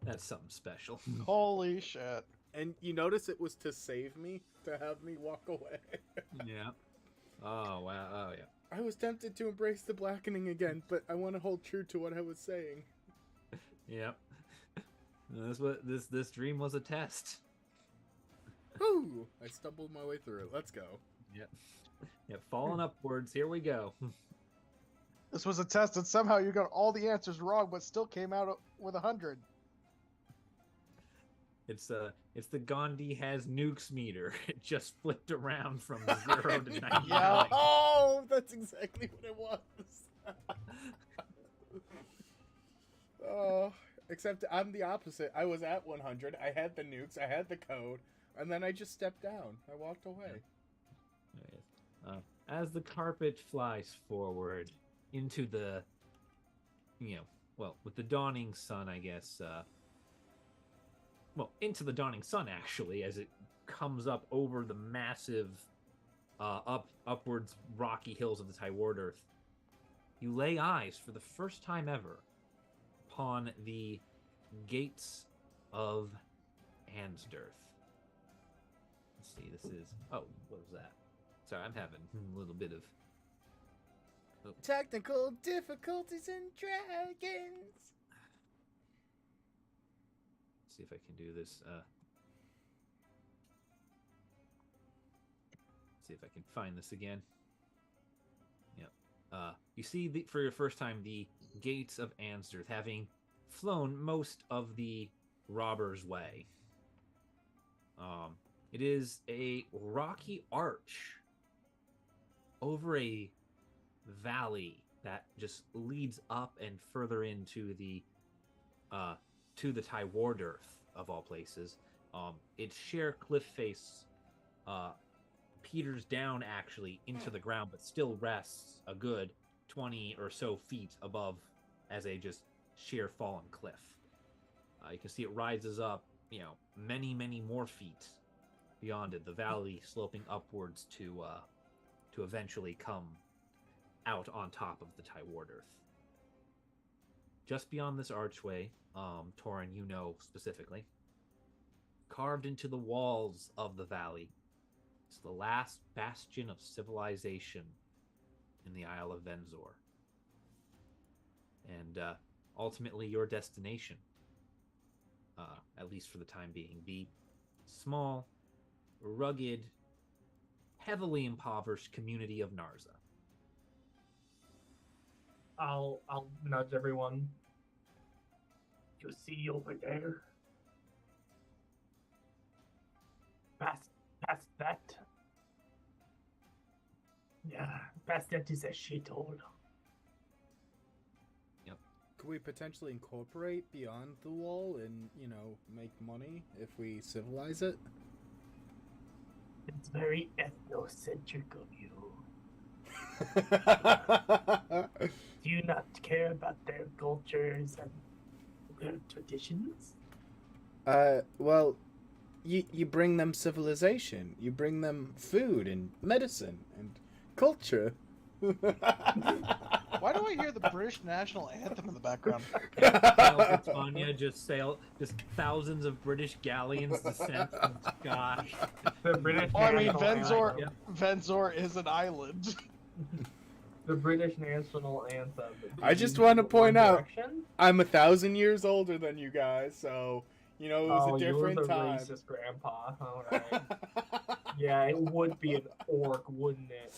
That's something special. Holy shit. And you notice it was to save me, to have me walk away. Yeah. Oh, wow. Oh, yeah. I was tempted to embrace the blackening again, but I want to hold true to what I was saying. Yep. That's what this dream was, a test. Whew! I stumbled my way through it. Let's go. Yep. Yep. Falling upwards. Here we go. This was a test, and somehow you got all the answers wrong, but still came out with 100. It's the Gandhi has nukes meter. It just flipped around from 0 to 99. Yeah. Oh, that's exactly what it was. Oh, except I'm the opposite. I was at 100. I had the nukes. I had the code, and then I just stepped down. I walked away. As the carpet flies forward into the, with the dawning sun, I guess. Into the dawning sun, actually, as it comes up over the massive, upwards rocky hills of the Tyward Earth. You lay eyes for the first time ever upon the gates of Ansderth. let's see. This is. Oh, what was that? Sorry, I'm having a little bit of. Oh. Technical difficulties and dragons. Let's see if I can do this. See if I can find this again. Yep. You see, for your first time, the gates of Ansderth, having flown most of the robbers' way. It is a rocky arch over a valley that just leads up and further into the Tywarderth of all places. Its sheer cliff face peters down actually into the ground, but still rests a good 20 or so feet above as a just sheer fallen cliff. You can see it rises up, many, many more feet beyond it, the valley sloping upwards to eventually come out on top of the Tywarderth. Just beyond this archway, Torin, you know specifically, carved into the walls of the valley, it's the last bastion of civilization in the Isle of Venzor. And ultimately your destination, at least for the time being, the small, rugged, heavily impoverished community of Narza. I'll nudge everyone. You see over there? Past that. Yeah, past that is a shithole. Could we potentially incorporate beyond the wall and, make money if we civilize it? It's very ethnocentric of you. Do you not care about their cultures and their traditions? Well, you bring them civilization. You bring them food and medicine and culture. Why do I hear the British national anthem in the background? Britannia just thousands of British galleons descend from the sky. The British. Oh, I mean, national Venzor. Venzor is an island. The British national anthem. I just want to point One out, Direction? I'm 1,000 years older than you guys, so it was a different you're the time. racist grandpa. All right. Yeah, it would be an orc, wouldn't it?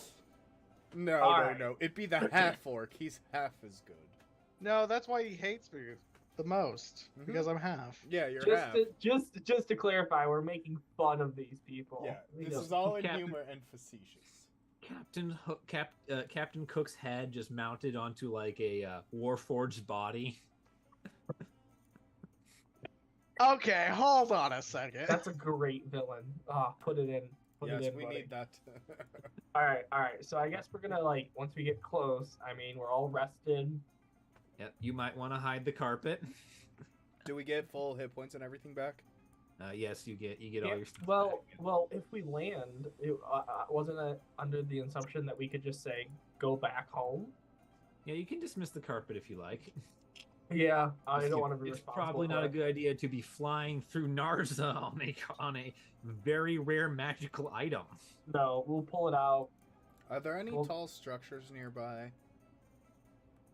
No. It'd be the half orc. He's half as good. No, that's why he hates me the most, because I'm half. Yeah, you're Just half. just to clarify, we're making fun of these people. Yeah, You this know. is all in Captain- humor and facetious. Captain Cook's head just mounted onto like a warforged body. Okay, hold on a second. That's a great villain. Put it in. Put Yes, it in, we buddy. need that. All right. So I guess we're gonna once we get close. I mean, we're all rested. Yep, you might want to hide the carpet. Do we get full hit points and everything back? Yes, you get all Yeah, your stuff. well, if we land, wasn't it under the assumption that we could just say go back home? Yeah, you can dismiss the carpet if you like. Yeah, I don't want to be It's responsible. probably for not a it. good idea to be flying through Narza on a very rare magical item. No, we'll pull it out. Are there any Well- tall structures nearby?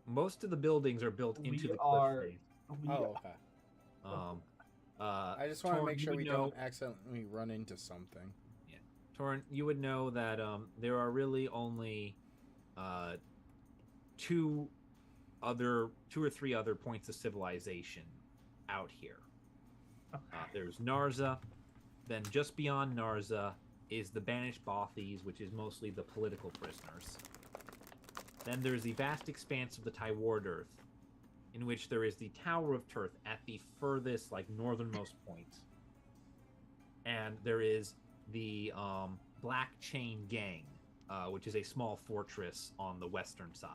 Most of the buildings are built into the are- cliff face. Oh, okay. I just want to Torn, make you sure would we know- don't accidentally run into something. Torrent, you would know that there are really only two or three other points of civilization out here. There's Narza, then just beyond Narza is the banished Bothies, which is mostly the political prisoners. Then there's the vast expanse of the Tywarderth, in which there is the Tower of Turth at the furthest, northernmost point. And there is the Black Chain Gang, which is a small fortress on the western side.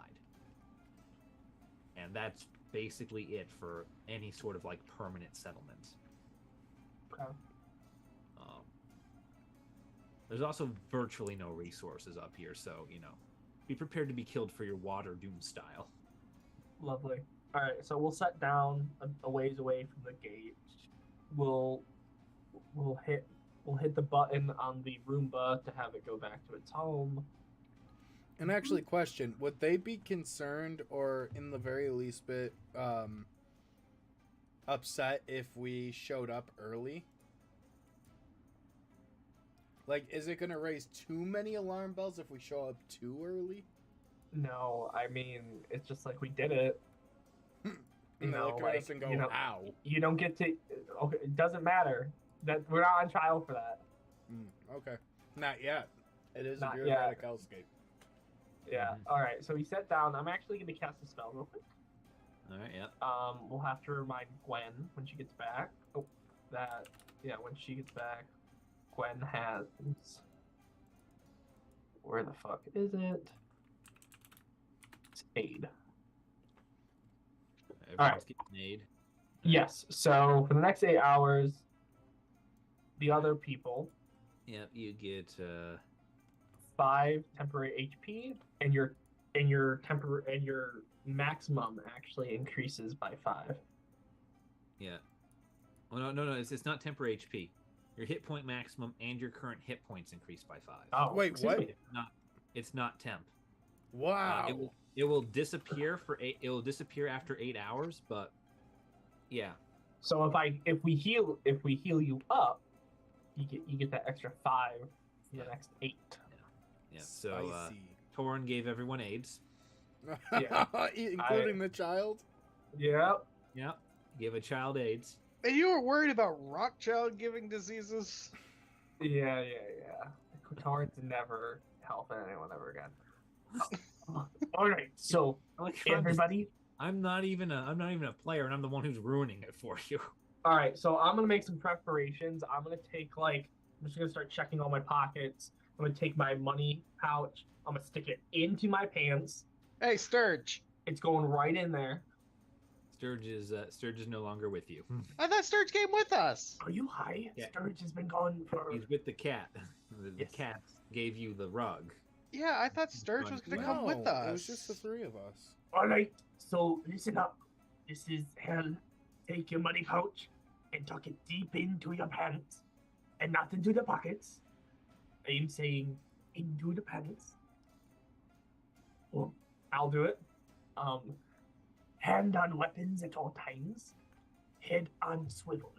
And that's basically it for any sort of permanent settlement. Okay. There's also virtually no resources up here, so be prepared to be killed for your water doom style. Lovely. All right, so we'll set down a ways away from the gate. We'll We'll hit the button on the Roomba to have it go back to its home. And actually, question: would they be concerned, or in the very least bit, upset if we showed up early? Like, is it gonna raise too many alarm bells if we show up too early? No, I mean, it's just like we did it. And they look at us and go, "Ow!" You don't get to. Okay, it doesn't matter. That we're not on trial for that. Okay, not yet. It is Not a bureaucratic hellscape. Yeah. All right. So he sat down. I'm actually going to cast a spell real quick. All right. Yep. We'll have to remind Gwen when she gets back. Oh, that. Yeah, when she gets back, Gwen has. Where the fuck is it? It's aid. Everyone's getting aid. Yes. So for the next 8 hours, the other people. Yep. You get. 5 temporary HP, and your maximum actually increases by 5. Yeah. Oh no! It's not temporary HP. Your hit point maximum and your current hit points increase by 5. Oh, wait, what? Me. It's not temp. Wow. It will disappear for 8. It will disappear after 8 hours, but yeah. So if we heal you up, you get that extra 5 for the next 8. Yeah. So Torin gave everyone AIDS. Yeah. Including the child. Yep. Yeah. Gave a child AIDS. And you were worried about Rockchild giving diseases? Yeah. Torrent's never helping anyone ever again. All right, so everybody. I'm not even a player, and I'm the one who's ruining it for you. All right, so I'm gonna make some preparations. I'm gonna take I'm just gonna start checking all my pockets. I'm gonna take my money pouch. I'm gonna stick it into my pants. Hey, Sturge. It's going right in there. Sturge is no longer with you. I thought Sturge came with us. Are you high? Yeah. Sturge has been gone for. He's with the cat. The Yes. cat gave you the rug. Yeah, I thought Sturge was gonna come with No, us. It was just the 3 of us. All right, so listen up. This is hell. Take your money pouch and tuck it deep into your pants, and not into the pockets. I'm saying into the pants. Well, I'll do it. Hand on weapons at all times. Head on swivel.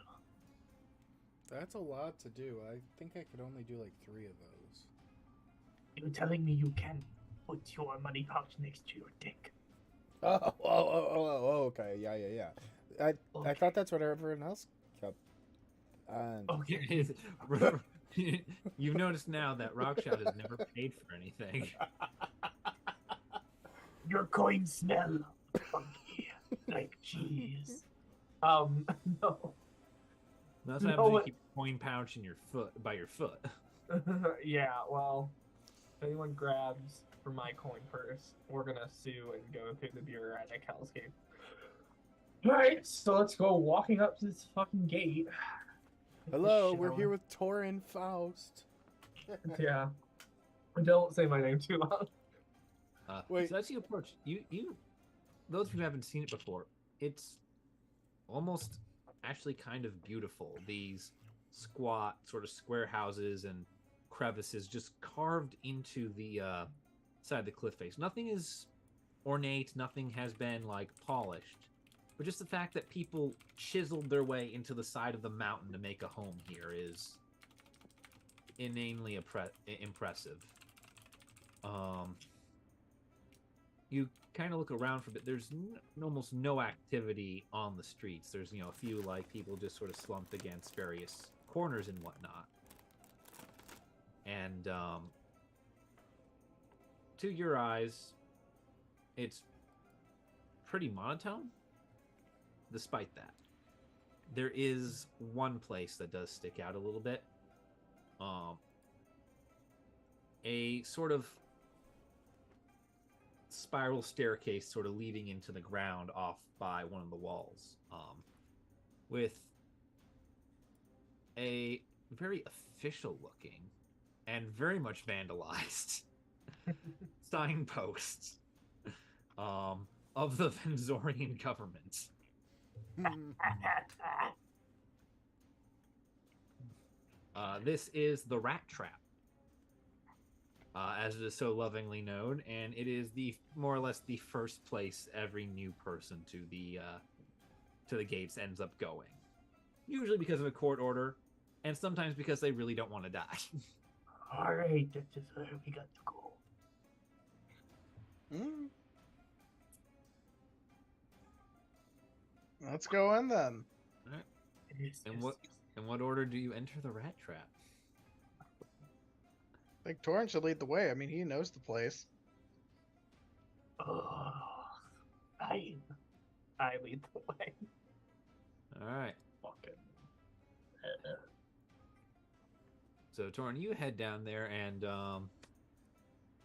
That's a lot to do. I think I could only do like 3 of those. You're telling me you can put your money pouch next to your dick. Oh, okay. Yeah. I Okay. thought that's what everyone else kept. Okay. You've noticed now that Rockshot has never paid for anything. Your coins smell funky, like cheese. No. That's what happens when you keep a coin pouch in your foot by your foot. Yeah, well, if anyone grabs from my coin purse, we're gonna sue and go through the bureaucratic hellscape. Alright, so let's go walking up to this fucking gate. Hello, we're here with Torin Faust. Yeah. Don't say my name too loud. Wait. So as you approach, you those who haven't seen it before, it's almost actually kind of beautiful. These squat sort of square houses and crevices just carved into the side of the cliff face. Nothing is ornate, nothing has been like polished, but just the fact that people chiseled their way into the side of the mountain to make a home here is inanely impressive. You kind of look around for a bit. There's almost no activity on the streets. There's a few like people just sort of slumped against various corners and whatnot. And to your eyes, it's pretty monotone. Despite that, there is one place that does stick out a little bit. A sort of spiral staircase sort of leading into the ground off by one of the walls, with a very official looking and very much vandalized signpost of the Venzorian government. This is the rat trap, as it is so lovingly known, and it is the more or less the first place every new person to the gates ends up going. Usually because of a court order, and sometimes because they really don't want to die. Alright, this is where we got to go. Let's go in then. In what order do you enter the rat trap? I think Torrin should lead the way. I mean, he knows the place. Oh, I lead the way. All right. Fucking. So, Torn, you head down there, and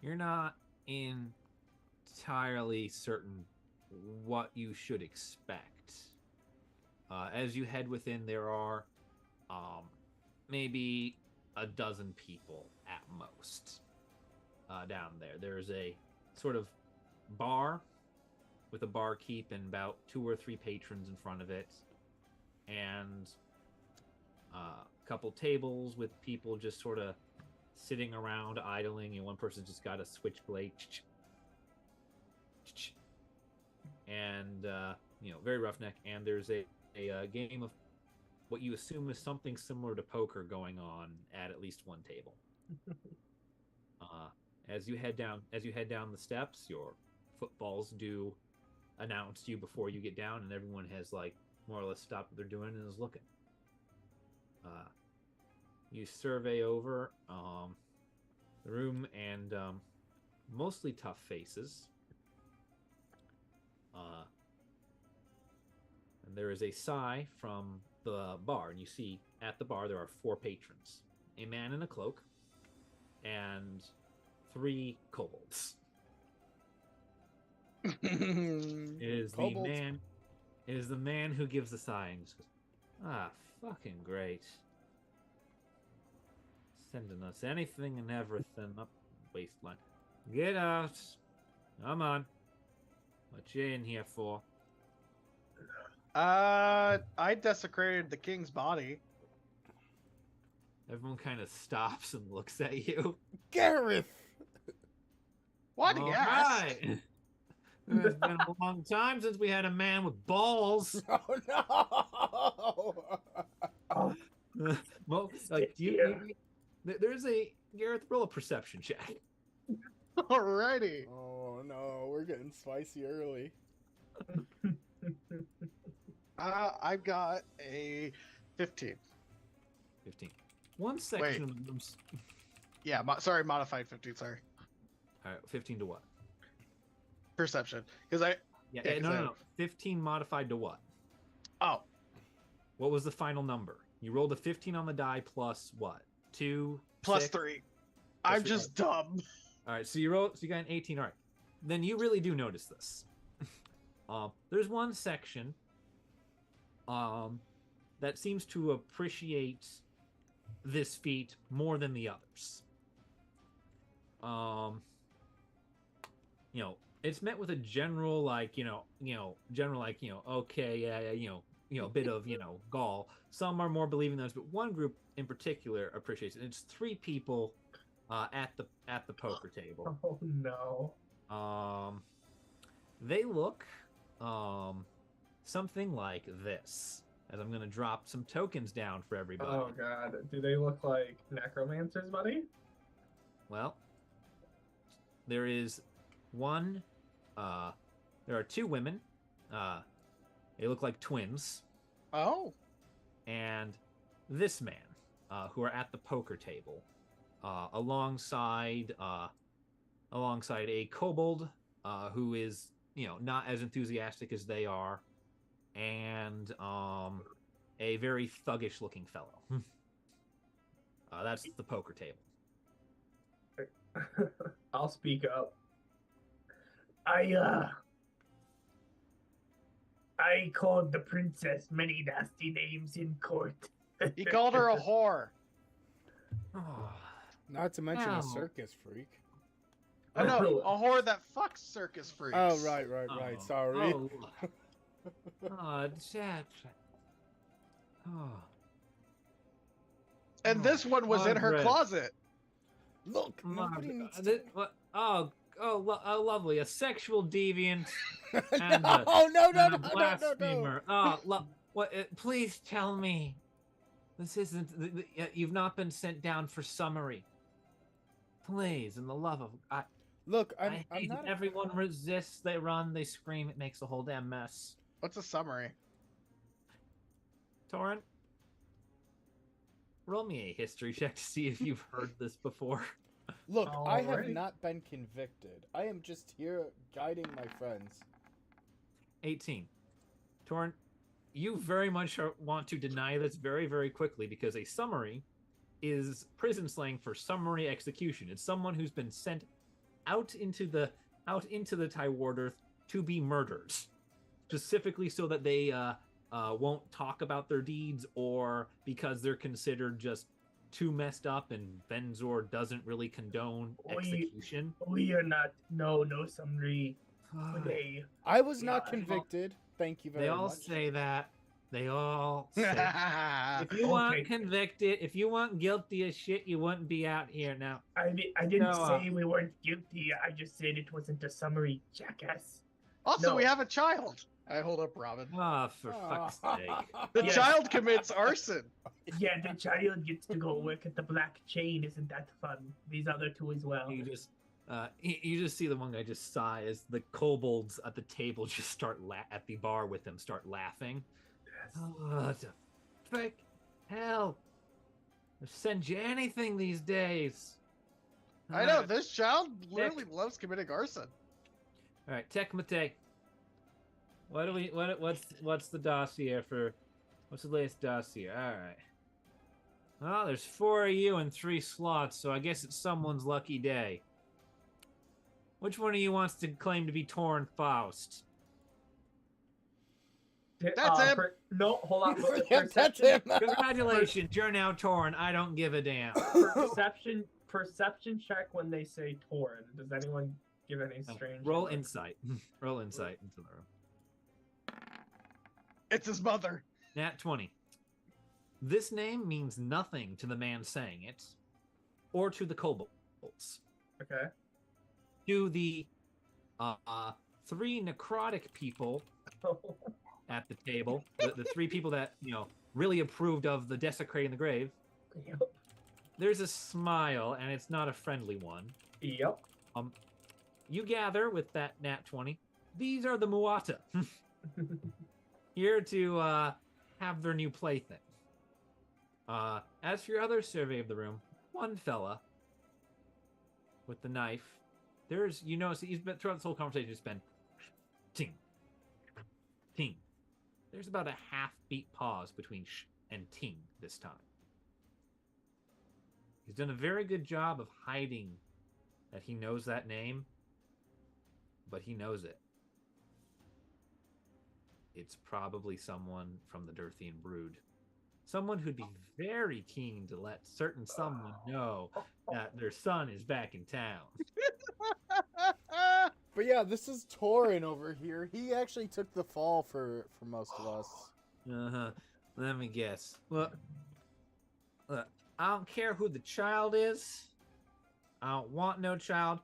you're not entirely certain what you should expect. As you head within, there are maybe a dozen people at most down there. There's a sort of bar with a barkeep and about 2 or 3 patrons in front of it, and a couple tables with people just sort of sitting around idling. One person's just got a switchblade, and very roughneck. And there's a game of what you assume is something similar to poker going on at least one table. As you head down the steps, your footfalls do announce you before you get down, and everyone has more or less stopped what they're doing and is looking. You survey over the room, and mostly tough faces. And there is a sigh from the bar, and you see at the bar there are 4 patrons: a man in a cloak and 3 kobolds. It is the man who gives the sigh and just goes, "Ah, fucking great. Sending us anything and everything up the waistline. Get out. Come on. What you in here for?" I desecrated the king's body. Everyone kind of stops and looks at you. Gareth! Why do you ask? Right. It's been a long time since we had a man with balls. Oh no! Well, there's a Gareth, roll a perception check. Alrighty. Oh no, we're getting spicy early. I've got a 15. 15. One section of the rooms. Yeah, modified 15. Sorry, All right, 15 to what? perception. Because No. 15 modified to what? Oh, What was the final number? You rolled a 15 on the die plus what? 2 plus 6? 3. I'm three. just dumb. All right, so you got an 18. All right, then you really do notice this. There's one section that seems to appreciate this feat more than the others. It's met with a general okay, yeah, a bit of gall. Some are more believing those, but one group in particular appreciates it. It's 3 people at the poker table. Oh no. They look something like this. As I'm gonna drop some tokens down for everybody. Oh god. Do they look like necromancers, buddy? Well, there is one. There are 2 women. They look like twins. Oh, And this man, who are at the poker table, alongside a kobold, who is not as enthusiastic as they are, and a very thuggish looking fellow. That's the poker table. I'll speak up. I called the princess many nasty names in court. he called her a whore. Oh, Not to mention Ow. a circus freak. Oh no, a whore that fucks circus freaks. Oh, right. oh, Sorry. Oh, Jack. Oh. And this one was in her Margaret. closet. Look, nobody Margaret, needs this- what? Lovely. A sexual deviant to... and no, a, no, no, and a no, no, no, no. blasphemer. Please tell me. This isn't. You've not been sent down for summary. Please, in the love of Look, I I'm hate not... it. Everyone resists. They run. They scream. It makes a whole damn mess. What's a summary? Torrent, roll me a history check to see if you've heard this before. Look, I have Alrighty. not been convicted. I am just here guiding my friends. 18. Torrent, you very much want to deny this very, very quickly because a summary is prison slang for summary execution. It's someone who's been sent out into the Tyward to be murdered, specifically so that they won't talk about their deeds or because they're considered just too messed up and Venzor doesn't really condone execution. We are not. No summary. They. I was Yeah, not convicted. Thank you very They all much. say that. They all say I if you want Okay. convicted, if you want guilty as shit, you wouldn't be out here now. I didn't No, say we weren't guilty. I just said it wasn't a summary, jackass. Also, No. we have a child. I hold up Robin. Ah, for fuck's sake. The Yes. child commits arson. Yeah, the child gets to go work at the Black Chain. Isn't that fun? These other two as well. You just see the one guy just sigh as the kobolds at the table just start at the bar with him start laughing. Oh, it's a frick hell. They'll send you anything these days. I know this child literally loves committing arson. All right, Tekmate. What's the dossier for? What's the latest dossier? All right. Well, there's 4 of you and 3 slots, so I guess it's someone's lucky day. Which one of you wants to claim to be Torn Faust? That's him. No, hold on. Yeah, that's him. Congratulations, you're now Torn. I don't give a damn. Perception check when they say Torn. Does anyone give any strange? Roll look? insight. Roll insight into the room. It's his mother. Nat 20. This name means nothing to the man saying it, or to the kobolds. Okay. To the 3 necrotic people at the table, the 3 people that really approved of the desecrating the grave. Yep. There's a smile, and it's not a friendly one. Yep. You gather with that nat 20. These are the Muata, here to have their new plaything. As for your other survey of the room, one fella with the knife. There's, so he's been throughout this whole conversation. It's been ting, ting. There's about a half-beat pause between sh and ting this time. He's done a very good job of hiding that he knows that name, but he knows it. It's probably someone from the Dirthian Brood. Someone who'd be very keen to let certain someone know that their son is back in town. But yeah, this is Torin over here. He actually took the fall for most of us. Uh-huh. Let me guess. Well, look, I don't care who the child is. I don't want no child.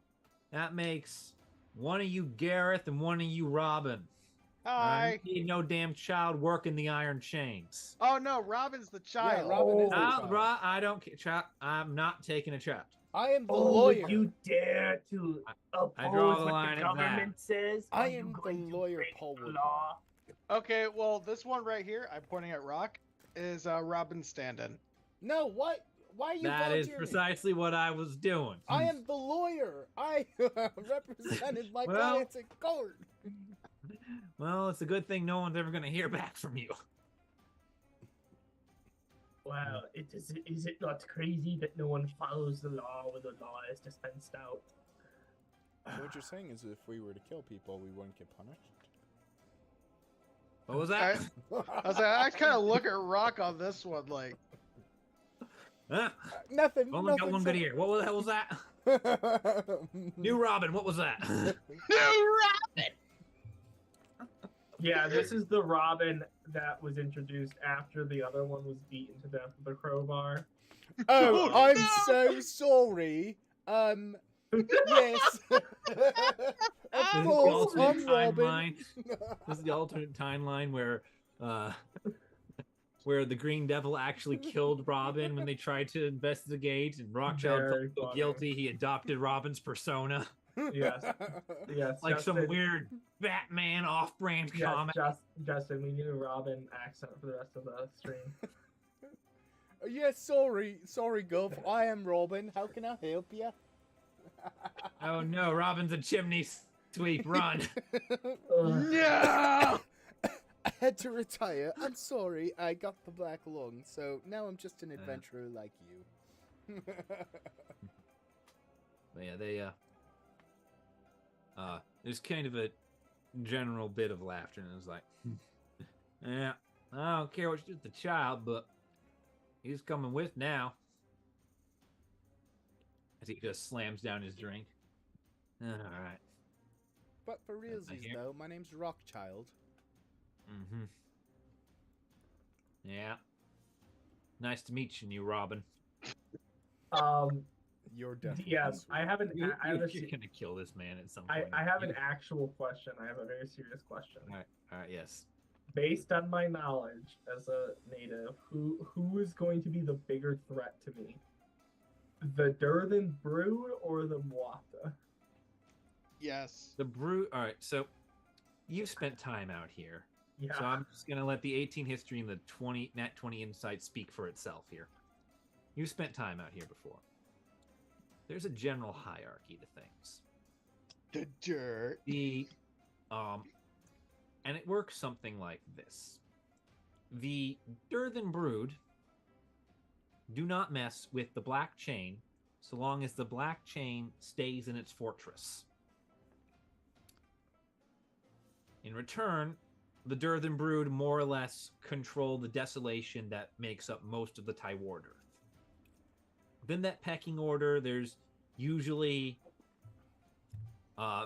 That makes one of you Gareth and one of you Robin. I Hi. don't need no damn child working the iron chains. Oh no, Robin's the child. Yeah, Robin is the I, child. I don't care. Child, I'm not taking a child. I am the Oh, lawyer. you dare to oppose I draw the what line the at that. government says? I Are you am the going to lawyer, break Paul the Wood. law? Okay, well, this one right here, I'm pointing at Rock, is Robin stand-in. No, what? Why are you That is volunteering? precisely what I was doing. I am the lawyer. I represented my Well- clients in court. Well, it's a good thing no one's ever going to hear back from you. Wow, is it not crazy that no one follows the law when the law is dispensed out? So what you're saying is if we were to kill people, we wouldn't get punished? What was that? I kind of look at Rock on this one, like, Huh? Nothing. Only got one good ear. What the hell was that? New Robin, what was that? Yeah, this is the Robin that was introduced after the other one was beaten to death with a crowbar. Oh, Oh, I'm no! so sorry. Yes. Of This is the course, alternate I'm Robin. timeline. This is the alternate timeline uh, where the Green Devil actually killed Robin when they tried to investigate, and Rockchild felt Very so funny. guilty he adopted Robin's persona, Yes. Yes, like some Justin, weird Batman off-brand yes, comic. Justin, we need a Robin accent for the rest of the stream. Yes, sorry, Gov. I am Robin. How can I help you? Oh no, Robin's a chimney sweep. Run! Ugh. No! I had to retire. I'm sorry. I got the black lung, so now I'm just an adventurer like you. But yeah, they there's kind of a general bit of laughter, and it was like, yeah, I don't care what you did with the child, but he's coming with now. As he just slams down his drink. All right. But for I realsies, hear- though, my name's Rockchild. Mm-hmm. Yeah. Nice to meet you, Robin. You're definitely Yeah, sweet. I have an. You're I have a. gonna kill this man at some I, point. I have an You- actual question. I have a very serious question. All right, yes. Based on my knowledge as a native, who is going to be the bigger threat to me? The Durthan Brood or the Mwata? Yes. The brew. All right, so you've spent time out here. Yeah. So I'm just gonna let the 18 history and the 20 nat 20 insight speak for itself here. You've spent time out here before. There's a general hierarchy to things. The dirt. And it works something like this. The Durthan Brood do not mess with the Black Chain so long as the Black Chain stays in its fortress. In return, the Durthan Brood more or less control the desolation that makes up most of the Tyward Earth. Within that pecking order, there's usually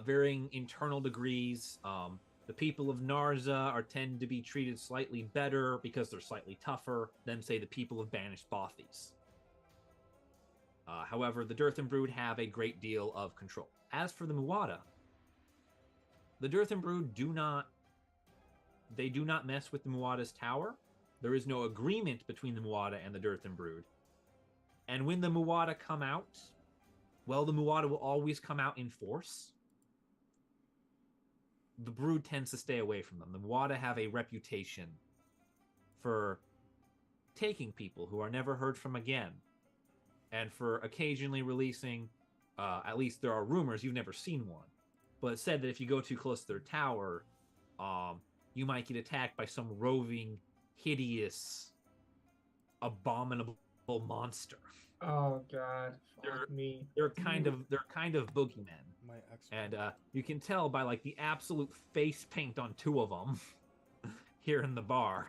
varying internal degrees. The people of Narza tend to be treated slightly better because they're slightly tougher than, say, the people of banished Bothies. However, the Durthan Brood have a great deal of control. As for the Muada, the Durthan Brood do not mess with the Muada's tower. There is no agreement between the Muada and the Durthan Brood. And when the Muada come out, well, the Muada will always come out in force. The Brood tends to stay away from them. The Muada have a reputation for taking people who are never heard from again, and for occasionally releasing, at least there are rumors, you've never seen one, but it's said that if you go too close to their tower, you might get attacked by some roving, hideous, abominable monster. Oh God, They're- fuck me. They're kind of boogeymen. My ex. And you can tell by like the absolute face paint on two of them here in the bar.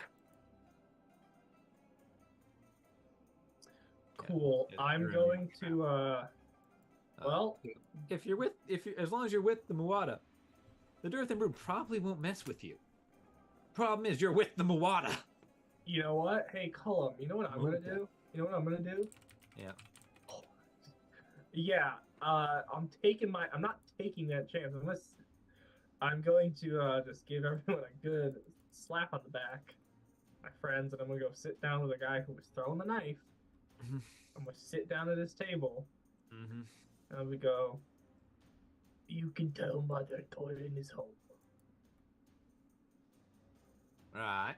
Cool. Yeah, I'm you're in going there. to well, if you're as long as you're with the Muada, the Durthan Brood probably won't mess with you. Problem is, you're with the Muada. you know what? Hey, Cullum, you know what I'm gonna Okay. do? You know what I'm gonna do? Yeah. Yeah. I'm not taking that chance. I'm going to just give everyone a good slap on the back, my friends, and I'm gonna go sit down with the guy who was throwing the knife. Mhm. I'm gonna sit down at his table, Mm-hmm. and we go. You can tell Mother Torin is home. Right.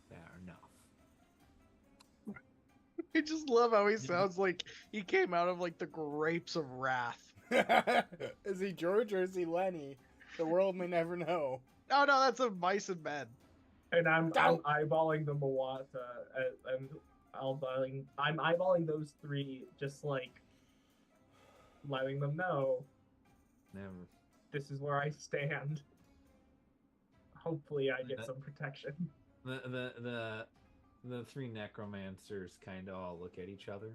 Fair enough. I just love how he sounds like he came out of like the grapes of wrath. Is he George or is he Lenny? The world may never know. Oh no, that's a mice in bed. And I'm Don't- eyeballing the Mwata, and I'm eyeballing those three, just like letting them know Never. this is where I stand. Hopefully, I get some protection. The three necromancers kind of all look at each other.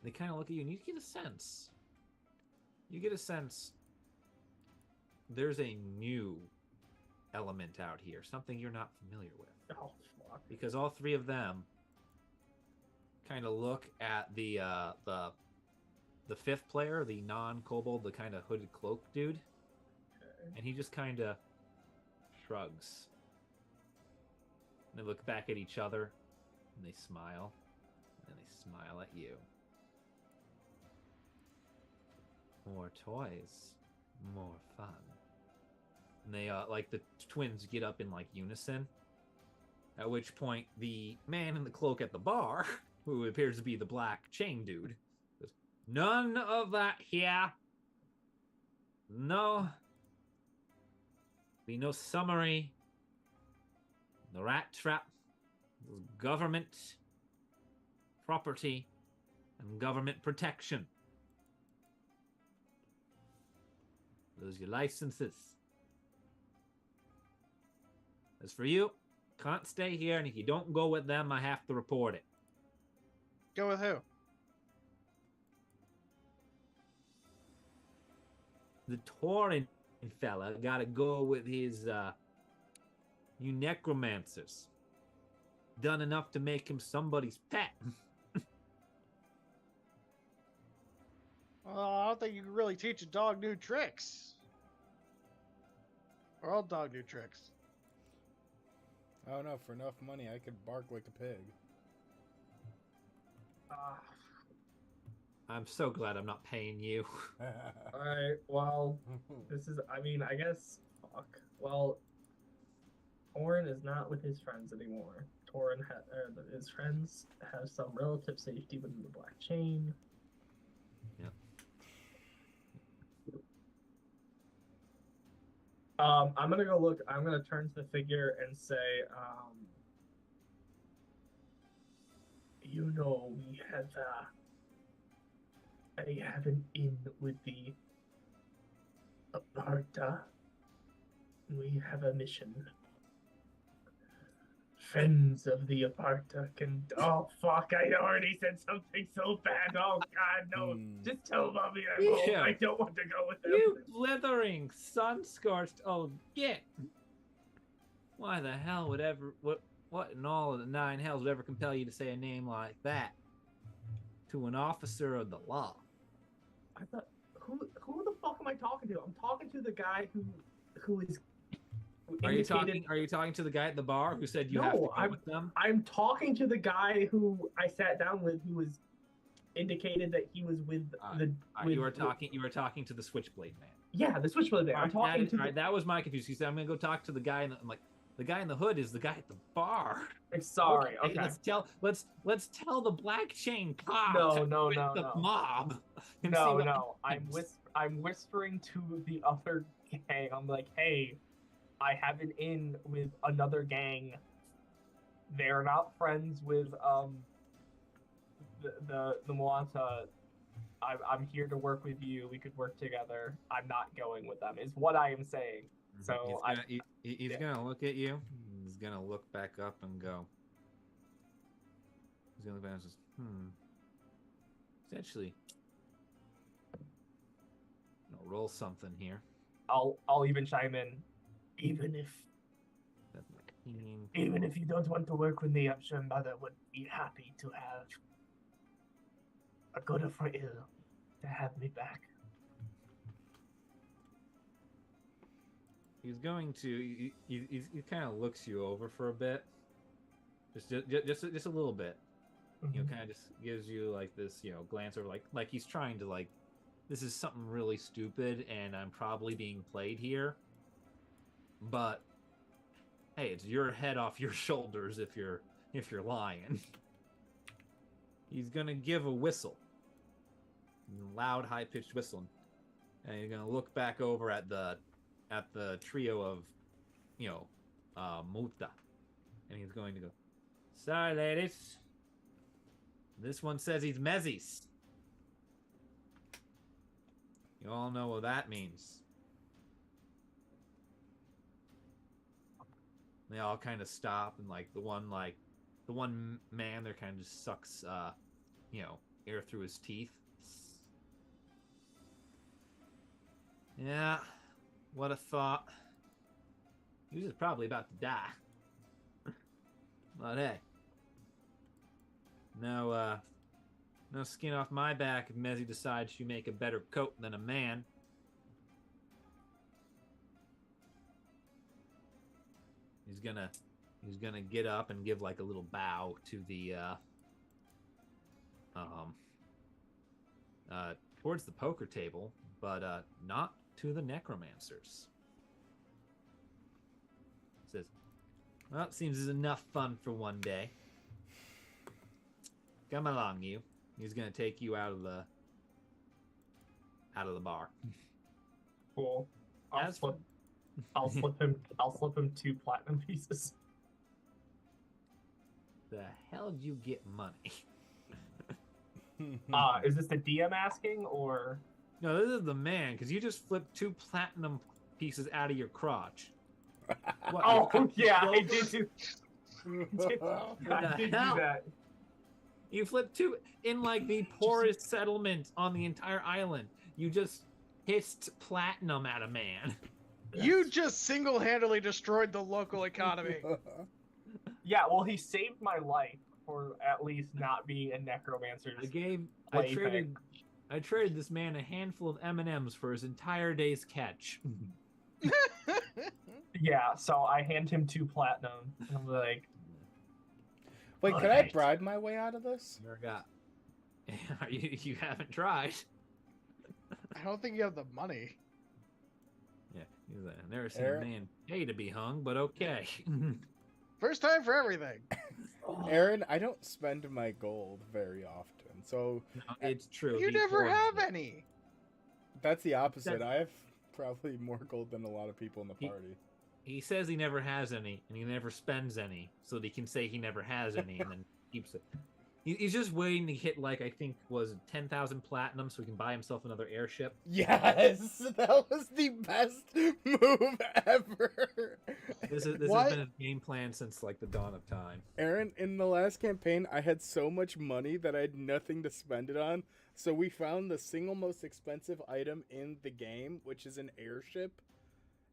They kind of look at you, and you get a sense. You get a sense there's a new element out here, something you're not familiar with. Oh, fuck. Because all three of them kind of look at the fifth player, the non-kobold, the kind of hooded cloak dude, and he just kind of shrugs. And they look back at each other, and they smile, and then they smile at you. More toys, more fun. And they like the twins get up in like unison. At which point the man in the cloak at the bar, who appears to be the black chain dude, goes, "None of that here. No. Be no summary. No rat trap. Government property and government protection. Those are your licenses. As for you, can't stay here, and if you don't go with them, I have to report it." Go with who? The Tauren fella gotta go with his, you necromancers. Done enough to make him somebody's pet. Well, I don't think you can really teach a dog new tricks. Or all dog new tricks. I don't know. For enough money, I could bark like a pig. I'm so glad I'm not paying you. Alright, well, this is, I mean, I guess, fuck. Well, Torin is not with his friends anymore. Torin, his friends have some relative safety within the Black Chain. Yep. I'm gonna go look, I'm gonna turn to the figure and say, you know, we have, I have an in with the Aparta. We have a mission. Friends of the Aparta can. Oh fuck! I already said something so bad. Oh god, no! Just tell Bobby I'm home. Yeah. I don't want to go with him. You blithering, sun-scorched old git. Why the hell would ever... What in all of the nine hells would ever compel you to say a name like that to an officer of the law? I thought, who the fuck am I talking to? I'm talking to the guy who is. Are you talking to the guy at the bar who said you have to go with them? I'm talking to the guy who I sat down with, who was indicated that he was with you were talking to the Switchblade man. Yeah, the Switchblade man. I'm talking to. That was my confusion. He said, "I'm gonna go talk to the guy," and I'm like, the guy in the hood is the guy at the bar. Sorry. Okay. Let's tell the Black Chain cop. No. The mob. No. I'm whispering to the other gang. I'm like, hey, I have an in with another gang. They're not friends with the Moanta. I'm here to work with you. We could work together. I'm not going with them. Is what I am saying. So he's gonna look at you. He's gonna look back up and go. He's gonna look back and says, It's actually, roll something here. I'll even chime in. Even if you don't want to work with me, I'm sure Mother would be happy to have a good or for ill to have me back. He's going to. He kind of looks you over for a bit, just a little bit. Mm-hmm. Kind of just gives you like this, glance over, like he's trying to like, this is something really stupid, and I'm probably being played here. But hey, it's your head off your shoulders if you're lying. He's gonna give a whistle, loud, high-pitched whistle, and he's gonna look back over at the trio of, Muta, and he's going to go, "Sorry, ladies. This one says he's Mezzis. You all know what that means." They all kind of stop, and the one man there kind of just sucks, air through his teeth. Yeah, what a thought. He was probably about to die. But hey, no skin off my back if Mezzy decides you make a better coat than a man. He's gonna get up and give like a little bow to the towards the poker table, but not to the necromancers. Says, well, it seems there's enough fun for one day. Come along, you. He's gonna take you out of the bar. Cool. As for- I'll slip him 2 platinum pieces. The hell did you get money? Is this the DM asking or? No, this is the man, because you just flipped 2 platinum pieces out of your crotch. What, Oh you yeah, I silver? did do. I did do hell? that. You flipped 2 in like the poorest settlement on the entire island. You just hissed platinum at a man. You just single-handedly destroyed the local economy. Yeah, well, he saved my life for at least not being a necromancer's. I traded this man a handful of M&Ms for his entire day's catch. Yeah, so I hand him 2 platinum. I'm like, Wait, could I Alright. bribe my way out of this? Never got. You haven't tried. I don't think you have the money. Yeah, he's like, I've never seen Aaron? a man pay to be hung, but okay. First time for everything. Aaron, I don't spend my gold very often, so No, it's true. You he never hoards have it. any. that's the opposite. That's- I have probably more gold than a lot of people in the party. He says he never has any, and he never spends any, so that he can say he never has any, and then keeps it. He's just waiting to hit, like, I think was 10,000 platinum so he can buy himself another airship. Yes, that was the best move ever. This has What? been a game plan since, like, the dawn of time. Aaron, in the last campaign, I had so much money that I had nothing to spend it on. So we found the single most expensive item in the game, which is an airship.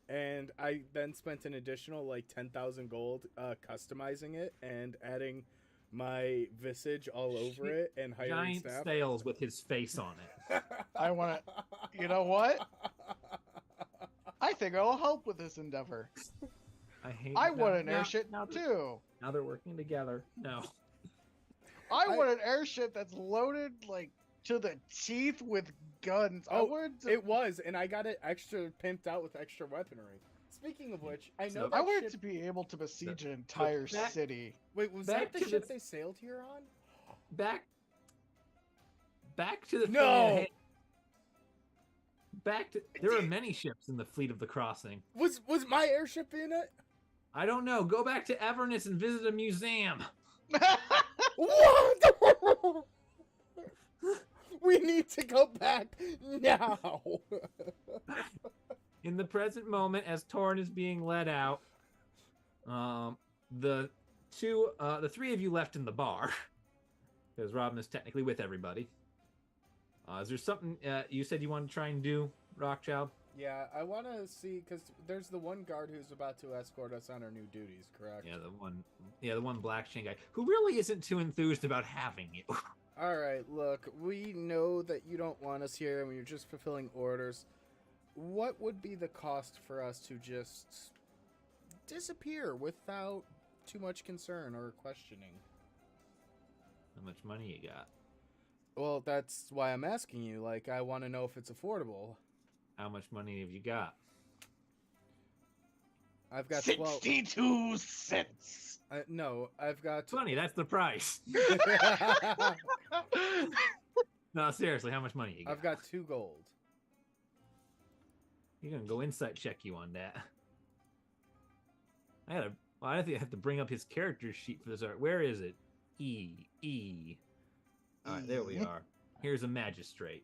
And I then spent an additional, like, 10,000 gold customizing it and adding my visage all over it and hiring Giant staff. sails with his face on it. I want to. You know what? I think I'll help with this endeavor. I want an airship too. Now they're working together. No. I want an airship that's loaded like to the teeth with guns. I Oh, wanted to, It was, and I got it extra pimped out with extra weaponry. Speaking of which, I know So- that I wanted ship... to be able to besiege an entire that- city. Wait, was back that the to ship the- they sailed here on? Back to the thing No! at hand. There are many ships in the fleet of the crossing. Was my airship in it? I don't know. Go back to Everness and visit a museum. What? We need to go back now. In the present moment, as Torrin is being led out, the 3 of you left in the bar, because Robin is technically with everybody. Is there something you said you want to try and do, Rockchild? Yeah, I want to see, because there's the one guard who's about to escort us on our new duties, correct? Yeah, the one black chain guy who really isn't too enthused about having you. All right, look, we know that you don't want us here and you're just fulfilling orders. What would be the cost for us to just disappear without too much concern or questioning? How much money you got? Well, that's why I'm asking you. Like, I want to know if it's affordable. How much money have you got? I've got 12. 62 cents. No, I've got 20. That's the price. No, seriously, how much money you got? I've got 2 gold. You're gonna go insight check you on that. I think I have to bring up his character sheet for this art. Where is it? E. All right, there we are. Here's a magistrate.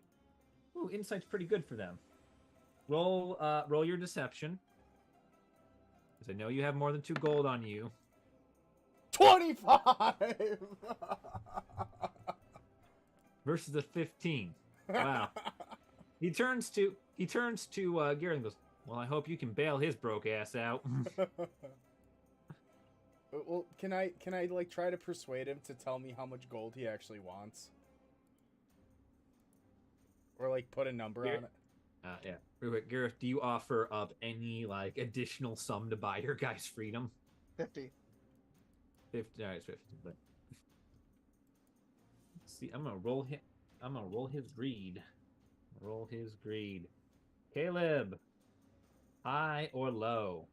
Ooh, insight's pretty good for them. Roll your deception, because I know you have more than 2 gold on you. 25! versus a 15. Wow. He turns to Garrett and goes, "Well, I hope you can bail his broke ass out." Well, can I like try to persuade him to tell me how much gold he actually wants, or like put a number on it? Yeah. Real quick, Gareth, do you offer up any like additional sum to buy your guy's freedom? 50. 50. All right, it's 50. But let's see, I'm gonna roll his greed. Roll his greed. Caleb, high or low?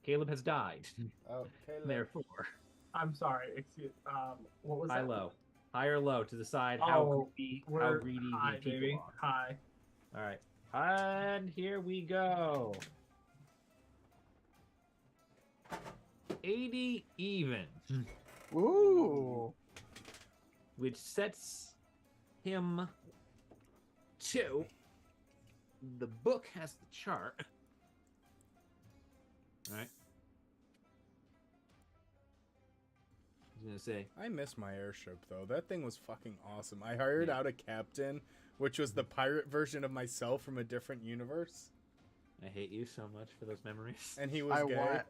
Caleb has died. Okay. Therefore, I'm sorry. Excuse. What was high that? low, high or low to decide how greedy we're high, the people baby. are. High. All right, and here we go. 80 even, Ooh. which sets him to. The book has the chart. All right. I was gonna say. I miss my airship though. That thing was fucking awesome. I hired out a captain, which was the pirate version of myself from a different universe. I hate you so much for those memories. And he was gay.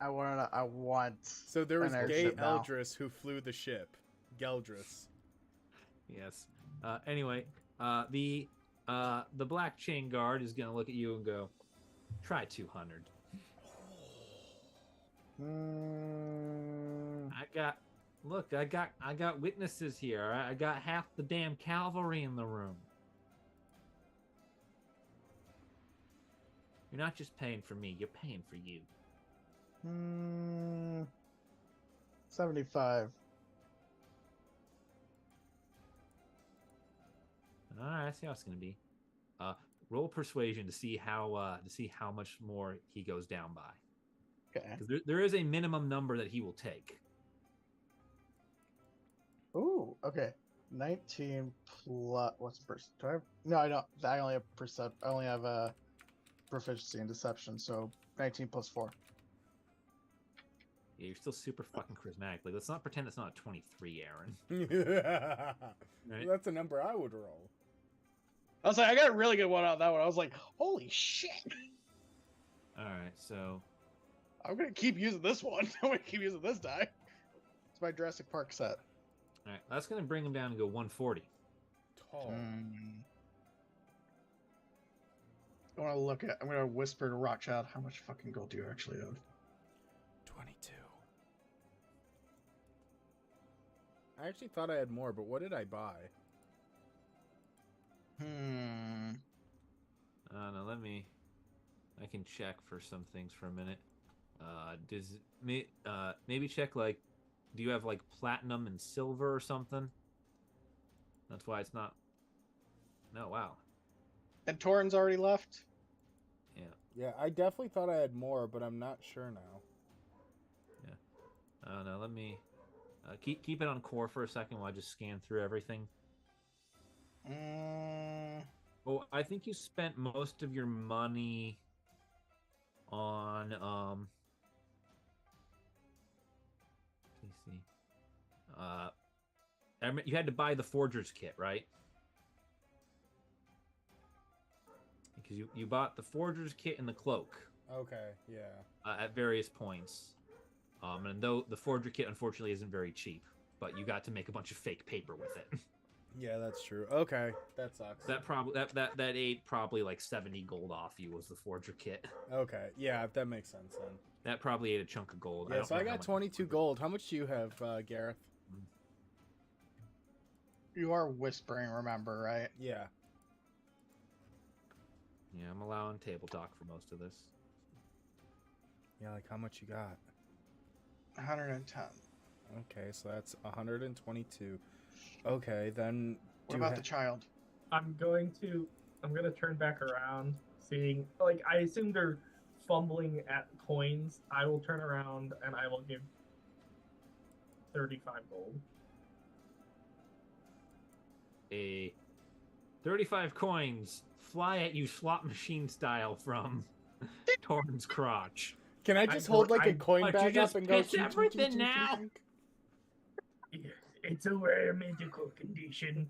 I want. So there was an gay airship now. Eldris who flew the ship. Geldris. Yes. Anyway, the black chain guard is gonna look at you and go, "Try 200." I got witnesses here. I got half the damn cavalry in the room. You're not just paying for me, you're paying for you. 75. All right, I see how it's gonna be. Roll persuasion to see how much more he goes down by. Okay. Because there is a minimum number that he will take. Ooh, okay. 19 plus what's percent? Do I have? No, I don't. I only have I only have a proficiency in deception, so 19 plus 4. Yeah, you're still super fucking charismatic. Like, let's not pretend it's not a 23, Aaron. Right? That's a number I would roll. I was like, I got a really good one on that one. I was like, holy shit! All right, so I'm gonna keep using this one. I'm gonna keep using this die. It's my Jurassic Park set. all right, that's gonna bring him down to go 140. Tall. I want to look at. I'm gonna whisper to Rockchild, how much fucking gold do you actually owe? 22. I actually thought I had more, but what did I buy? No, I can check for some things for a minute. Maybe check, like, do you have like platinum and silver or something? That's why it's not. No, wow. And Torin's already left. Yeah. Yeah, I definitely thought I had more, but I'm not sure now. No, let me keep it on core for a second while I just scan through everything. Oh, I think you spent most of your money on let's see. You had to buy the forger's kit, right? Because you bought the forger's kit and the cloak. Okay, yeah. At various points. And though the forger kit unfortunately isn't very cheap, but you got to make a bunch of fake paper with it. Yeah, that's true. Okay, that sucks. That ate probably like 70 gold off you was the forger kit. Okay, yeah, that makes sense then. That probably ate a chunk of gold. Yeah, so I got 22 gold. How much do you have, Gareth? You are whispering, remember, right? Yeah. Yeah, I'm allowing table talk for most of this. Yeah, like how much you got? 110. Okay, so that's 122. Okay, then. What about the child? I'm gonna turn back around, seeing, like, I assume they're fumbling at coins. I will turn around and I will give 35 gold. A 35 coins fly at you slot machine style from Torn's crotch. Can I just hold like a coin But bag you up just and go? piss everything now. It's a rare medical condition.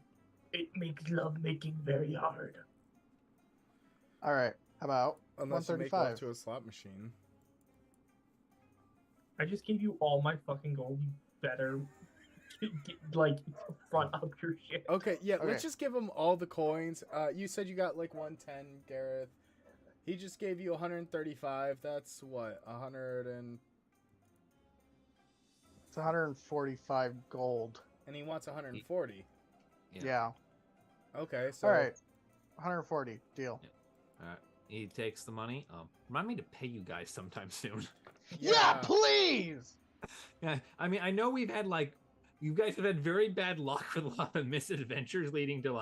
It makes lovemaking very hard. All right. How about Unless you make love 135? to a slot machine. I just gave you all my fucking gold. You better like front up your shit. Okay, yeah, Okay. let's just give him all the coins. You said you got like 110, Gareth. He just gave you 135. That's what? 100 and... It's 145 gold. And he wants 140. Yeah. Okay, so... All right. 140. Deal. All right. He takes the money. Remind me to pay you guys sometime soon. Yeah, please. Yeah, I mean, I know we've had you guys have had very bad luck with a lot of misadventures leading to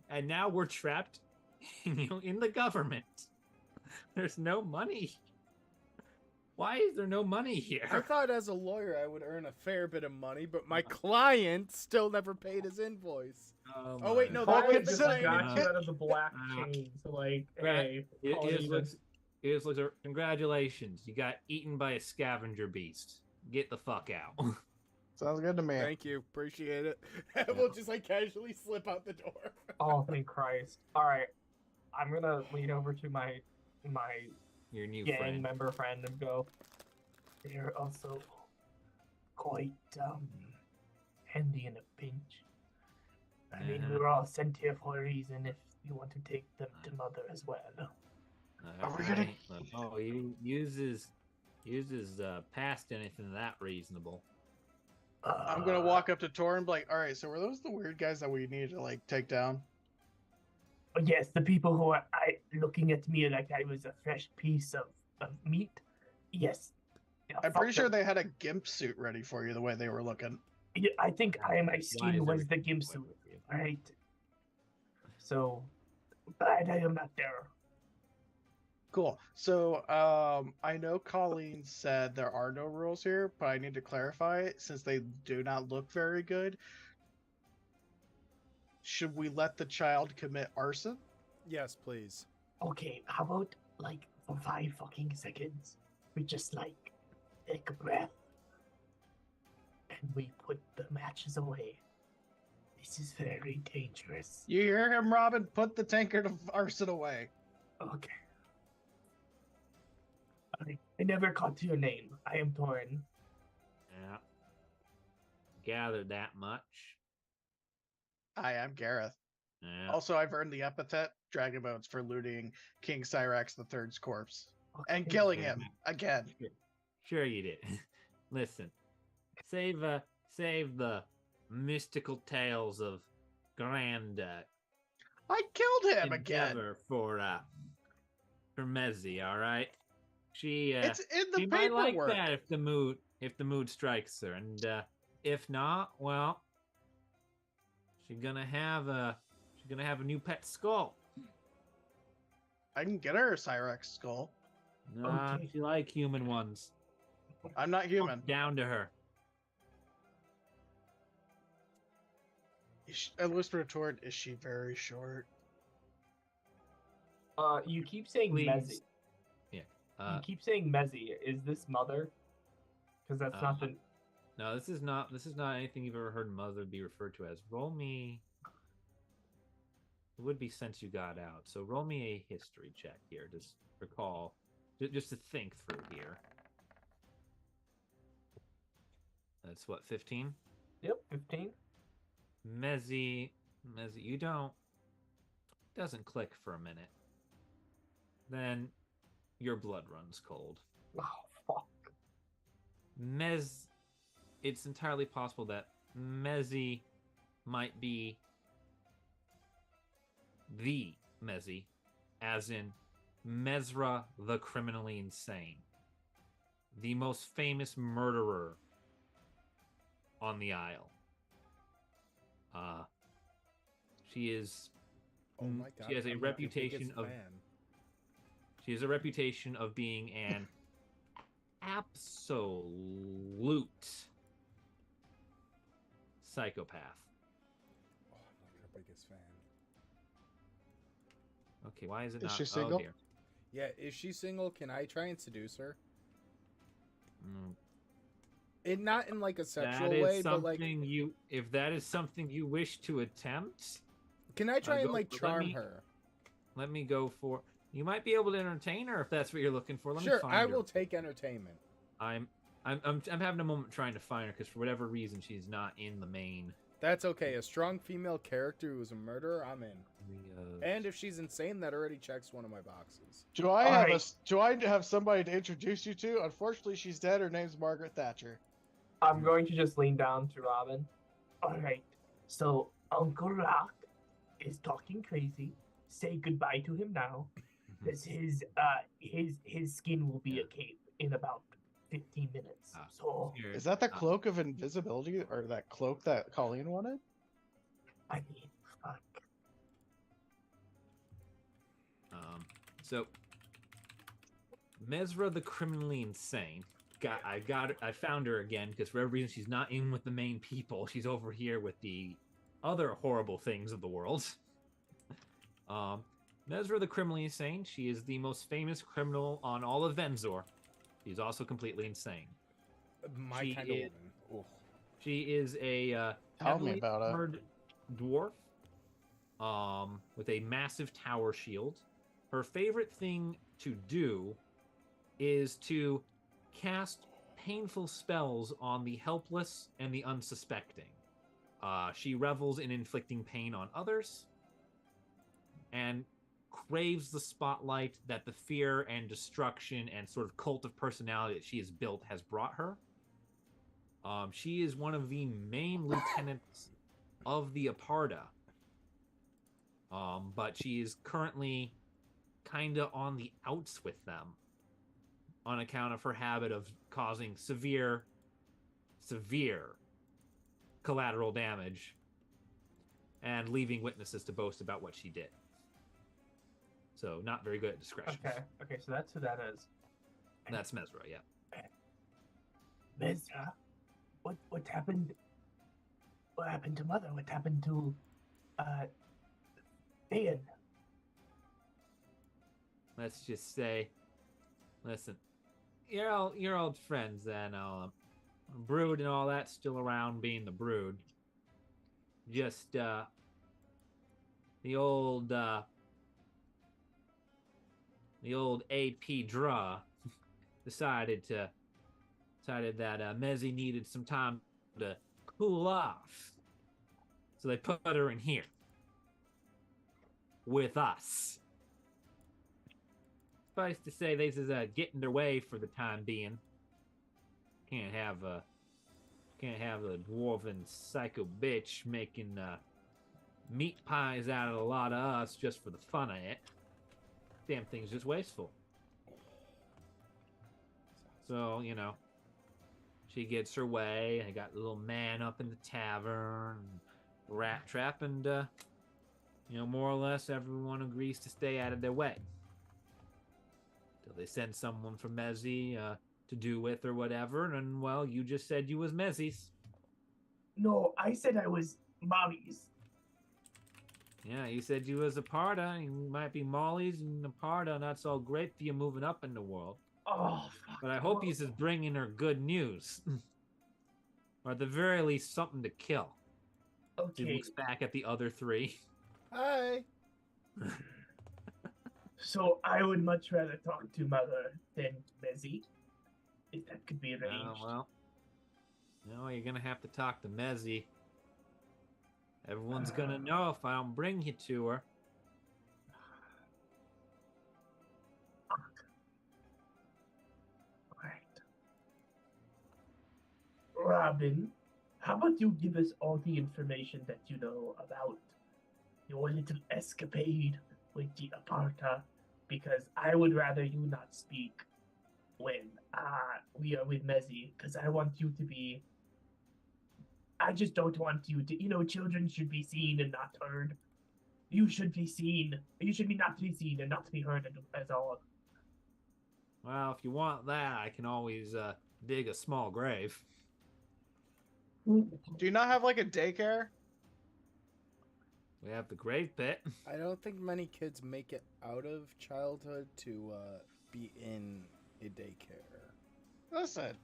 and now we're trapped, in the government. There's no money. Why is there no money here? I thought as a lawyer I would earn a fair bit of money, but my client still never paid his invoice. Oh, wait, no, Well, that was the consider- client. Got you out of the black chain. So like, hey, Here's congratulations. You got eaten by a scavenger beast. Get the fuck out. Sounds good to me. Thank you, appreciate it. We'll just casually slip out the door. oh thank Christ! All right, I'm gonna lean over to my Your new gang friend. member friend and go. They're also quite handy in a pinch. I mean, we were all sent here for a reason. If you want to take them to Mother as well. Are we gonna- Oh, he uses past anything that reasonable. I'm gonna walk up to Tor and be like, all right, so were those the weird guys that we need to take down? Yes, the people who are looking at me like I was a fresh piece of meat. Yes. Yeah, I'm fuck pretty sure them. they had a gimp suit ready for you the way they were looking. Yeah, I think my Why skin is was the everything gimp that way suit. with you? Right. So, glad I am not there. Cool. So I know Colleen said there are no rules here, but I need to clarify it since they do not look very good. Should we let the child commit arson? Yes, please. Okay, how about for 5 fucking seconds, we just take a breath and we put the matches away. This is very dangerous. You hear him, Robin? Put the tankard of arson away. Okay. I never caught your name. I am Torin. Yeah. Gathered that much. I am Gareth. Yeah. Also, I've earned the epithet Dragon Bones for looting King Cyrax III's corpse and Okay. killing him again. Sure you did. Listen, save the mystical tales of grand I killed him again. endeavor for Mezzy. All right, she It's in the she might like paperwork. that if the mood strikes her, and if not, well, she's gonna have a new pet skull. I can get her a Cyrax skull. Nah, Okay. she like human ones. I'm not human. Down to her. I whispered to her, is she very short? You keep saying Please. Mezzy. Uh, You keep saying Mezzy. Is this mother? Because that's not the. No, this is not anything you've ever heard mother be referred to as. Roll me. It would be since you got out. So roll me a history check here. Just recall, just to think through here. That's what, 15? Yep, 15. Mezzy, you doesn't click for a minute. Then your blood runs cold. Oh fuck. It's entirely possible that Mezzy might be the Mezzy, as in Mezra the criminally insane, the most famous murderer on the Isle. She is. Oh my god. She has a I'm reputation the biggest of. fan. She has a reputation of being an absolute psychopath. Oh, I'm like her biggest fan. Okay, why is it Is not? she single? Oh, dear. Yeah, is she single? Can I try and seduce her? Not in like a sexual That is way, but like, something if that is something you wish to attempt, can I try and go like for- let charm me- her? let me go for. You might be able to entertain her if that's what you're looking for. Let me Sure, find I her. will take entertainment. I'm having a moment trying to find her because for whatever reason she's not in the main. That's okay. A strong female character who is a murderer, I'm in. And if she's insane, that already checks one of my boxes. Do I have Alright. do I have somebody to introduce you to? Unfortunately, she's dead. Her name's Margaret Thatcher. I'm going to just lean down to Robin. Alright, so Uncle Rock is talking crazy. Say goodbye to him now. Because his skin will be a cape in about 15 minutes. Ah. So Here, Is that the cloak of invisibility, or that cloak that Colleen wanted? I mean, fuck. So Mesra the criminally insane. I found her again because for every reason she's not in with the main people. She's over here with the other horrible things of the world. Mesra the criminally insane. She is the most famous criminal on all of Venzor. She's also completely insane. My She kind of is- woman. Ooh. She is a Tell me heavily about it. armored dwarf with a massive tower shield. Her favorite thing to do is to cast painful spells on the helpless and the unsuspecting. She revels in inflicting pain on others and craves the spotlight that the fear and destruction and sort of cult of personality that she has built has brought her. She is one of the main lieutenants of the Aparta. But she is currently kind of on the outs with them on account of her habit of causing severe collateral damage and leaving witnesses to boast about what she did. So not very good at discretion. Okay, so that's who that is. That's Mesra, yeah. Mesra, what happened? What happened to Mother? What happened to Ian? Let's just say, listen, you're old friends, and Brood and all that still around being the Brood. Just the old AP draw decided that Mezzy needed some time to cool off, so they put her in here with us. Suffice to say, this is getting their way for the time being. Can't have a dwarven psycho bitch making meat pies out of a lot of us just for the fun of it. Damn thing's just wasteful. So, she gets her way. I got a little man up in the tavern, rat trap, and more or less everyone agrees to stay out of their way. Till they send someone from Mezzy to do with or whatever, and well, you just said you was Mezzy's. No, I said I was Mommy's. Yeah, you said you was a Parda. You might be Molly's and a Parda, and that's all great for you moving up in the world. Oh, fuck. But I hope he's just bringing her good news. Or at the very least, something to kill. He Okay, looks back at the other three. Hi. so I would much rather talk to Mother than Mezzy, if that could be arranged. Well, no, you're gonna have to talk to Mezzy. Everyone's gonna know if I don't bring you to her. Right. Robin, how about you give us all the information that you know about your little escapade with the Aparta, because I would rather you not speak when we are with Mezzy, because I want you to be. I just don't want you to. Children should be seen and not heard. You should be seen. You should be not to be seen and not to be heard as all. Well, if you want that, I can always dig a small grave. Do you not have like a daycare? We have the grave pit. I don't think many kids make it out of childhood to be in a daycare. Listen,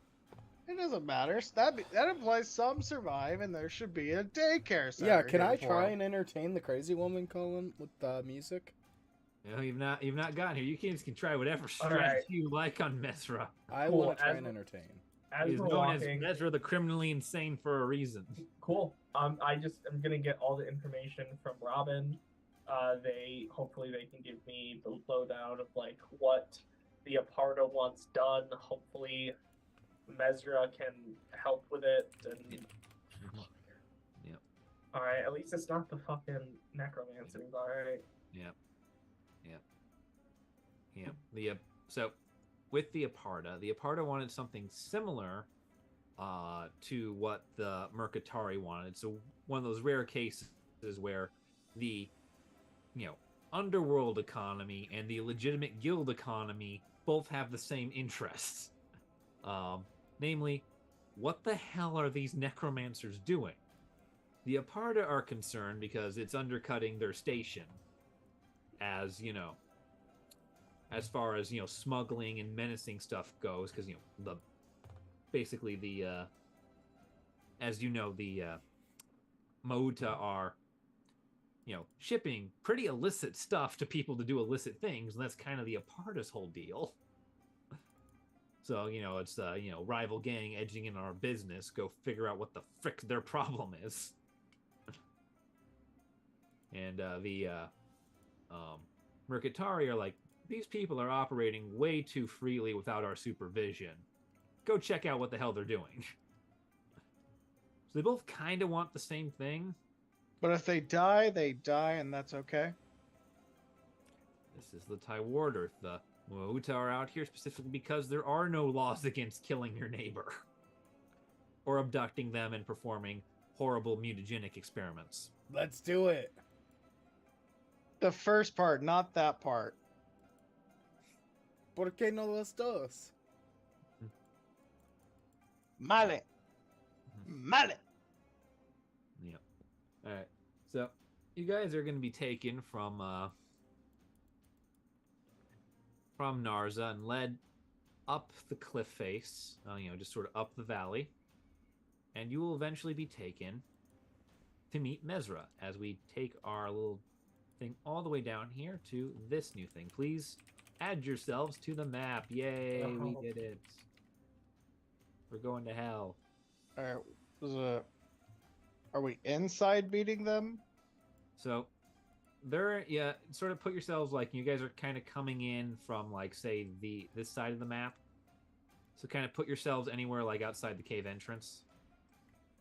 It doesn't matter. That implies some survive, and there should be a daycare center. Yeah, can here I for try 'em. and entertain the crazy woman, Colin, with the music? You know, you've not gotten here. You can try whatever All strategy right. you like on Mesra. I Cool, want to try as and we- entertain. As He is we're known walking, as Mesra the criminally insane for a reason. cool. I just am gonna get all the information from Robin. Hopefully they can give me the lowdown of like what the Aparta wants done. Hopefully Mesra can help with it. And Yep. all right, at least it's not the fucking necromancers. All right. Yep. So with the Aparta wanted something similar to what the Mercatari wanted. So one of those rare cases where the underworld economy and the legitimate guild economy both have the same interests. Namely, what the hell are these necromancers doing? The Aparta are concerned because it's undercutting their station as, as far as, smuggling and menacing stuff goes, because, as you know, the Mauta are, shipping pretty illicit stuff to people to do illicit things, and that's kind of the Aparta's whole deal. So, it's, rival gang edging in our business. Go figure out what the frick their problem is. And the Mercatari are like, these people are operating way too freely without our supervision. Go check out what the hell they're doing. So they both kind of want the same thing. But if they die, and that's okay. This is the Tywarders. The Mu'uta are out here specifically because there are no laws against killing your neighbor. Or abducting them and performing horrible mutagenic experiments. Let's do it. The first part, not that part. ¿Por qué no los dos? Male. Male. Yep. All right. So you guys are going to be taken from Narza and led up the cliff face, just sort of up the valley, and you will eventually be taken to meet Mesra as we take our little thing all the way down here to this new thing. Please add yourselves to the map. Yay, we did it. We're going to hell. All right. Are we inside beating them? So sort of put yourselves like you guys are kind of coming in from like say this side of the map. So kind of put yourselves anywhere like outside the cave entrance.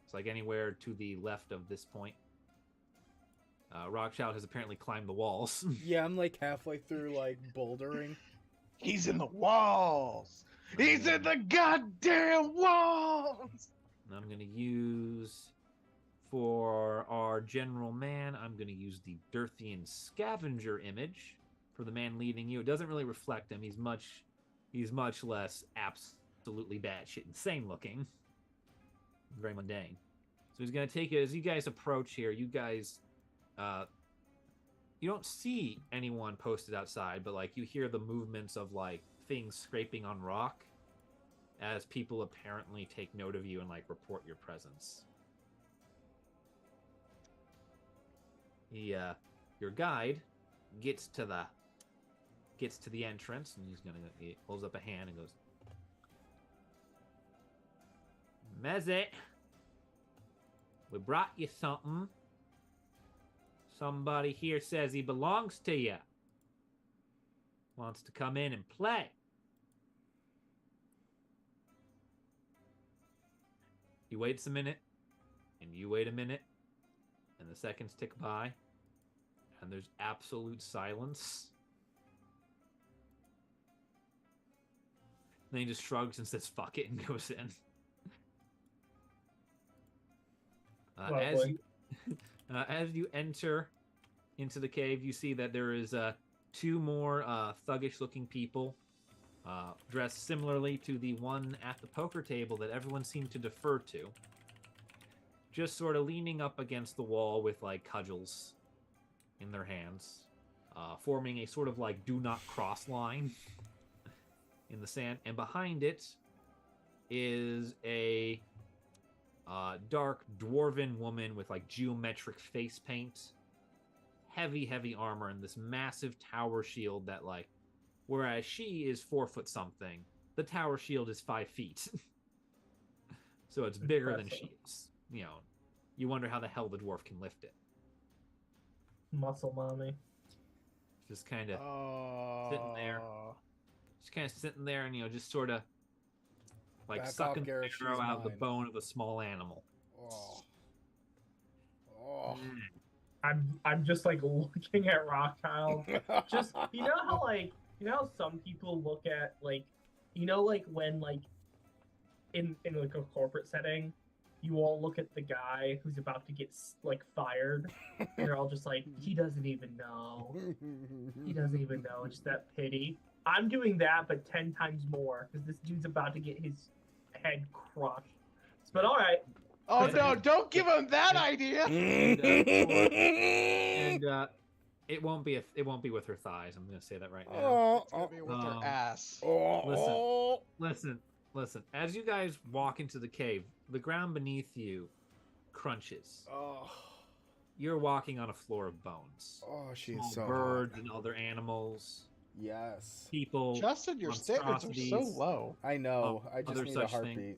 It's like anywhere to the left of this point. Rockshout has apparently climbed the walls. Yeah, I'm like halfway through like bouldering. He's in the walls. He's in the goddamn walls. And I'm gonna use for our general man. I'm gonna use the Dirthian scavenger image for the man leading you. It doesn't really reflect him. He's much less absolutely batshit insane looking. Very mundane. So he's gonna take it as you guys approach here. You guys. You don't see anyone posted outside, but like you hear the movements of like things scraping on rock as people apparently take note of you and like report your presence. Your guide gets to the entrance and he holds up a hand and goes, Mezit, we brought you something. Somebody here says he belongs to you. Wants to come in and play. He waits a minute, and you wait a minute, and the seconds tick by, and there's absolute silence. Then he just shrugs and says, fuck it, and goes in. As you enter into the cave, you see that there is two more thuggish-looking people dressed similarly to the one at the poker table that everyone seemed to defer to. Just sort of leaning up against the wall with, like, cudgels in their hands, forming a sort of, like, do not cross line in the sand. And behind it, is a dark dwarven woman with like geometric face paint, heavy armor, and this massive tower shield that like, whereas she is 4 foot something, the tower shield is 5 feet. So it's bigger than she is. You know, you wonder how the hell the dwarf can lift it. Muscle mommy. Just kind of sitting there. Just kind of sitting there and, you know, just sort of like Back sucking off, the Garrett, marrow she's out of the mine. bone of a small animal. Oh. I'm just like looking at Rockchild. Just you know how some people look at like like when like in like a corporate setting, you all look at the guy who's about to get like fired, and they're all just like, he doesn't even know. He doesn't even know. It's that pity. I'm doing that, but 10 times more because this dude's about to get his head crushed. But all right. Oh no! Don't give him that idea. And it won't be with her thighs. I'm gonna say that right now. It's gonna be with her ass. Listen. As you guys walk into the cave, the ground beneath you crunches. You're walking on a floor of bones. Oh, she Small is so birds hot. and other animals. Yes. People. Justin, your standards are so monstrosities. low. I know. I just other need a such thing.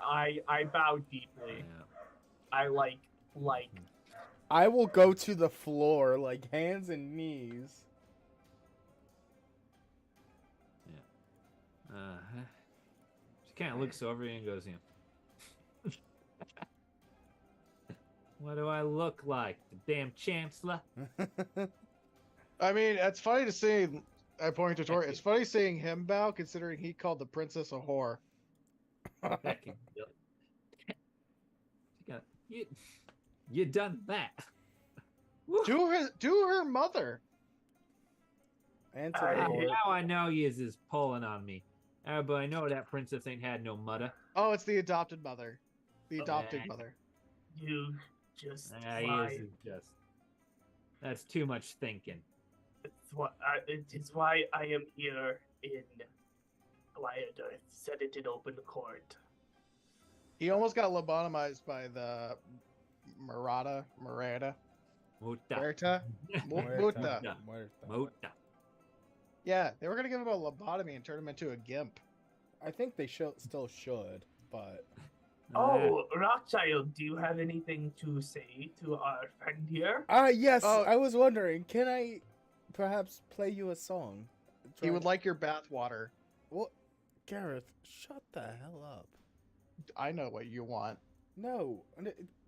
heartbeat. I bow deeply. Yeah. I like. I will go to the floor, like hands and knees. She kind of looks over you and goes, "Yeah. What do I look like? The damn chancellor?" I mean, it's funny to see. I point to Tori. It's funny seeing him bow, considering he called the princess a whore. You done that. To her mother. And to the Lord. Now I know yous is pulling on me. But I know that princess ain't had no mother. Oh, it's the adopted mother. The adopted Okay. mother. You just Yous is just. That's too much thinking. it's why I am here in Quiet Earth. Set it in open court. He almost got lobotomized by the Murata. Muta. Muerta? Muta. Muta. Yeah, they were gonna give him a lobotomy and turn him into a gimp. I think they still should, but Oh, Rockchild, do you have anything to say to our friend here? yes, Oh. I was wondering, can I perhaps play you a song? He would like your bath water. What? Gareth, shut the hell up. I know what you want. No,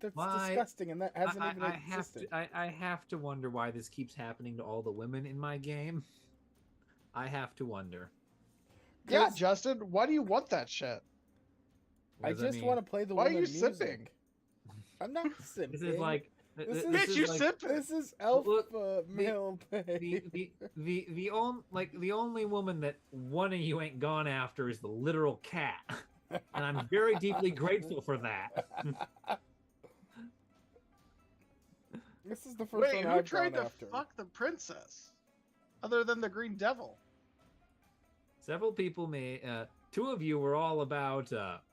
that's Why- disgusting, and that hasn't even I have existed. to. I have to wonder why this keeps happening to all the women in my game. I have to wonder. Yeah, 'Cause Justin, why do you want that shit? I Because, just want to play the Why are woman you music. sipping? I'm not sipping. This is like. This This is- is Bitch, you like, sipping. This is alpha Look, male pay. the only woman that one of you ain't gone after is the literal cat, and I'm very deeply grateful for that. This is the first Wait, one who I've tried gone to after. fuck the princess? Other than the Green Devil. Several people may. Two of you were all about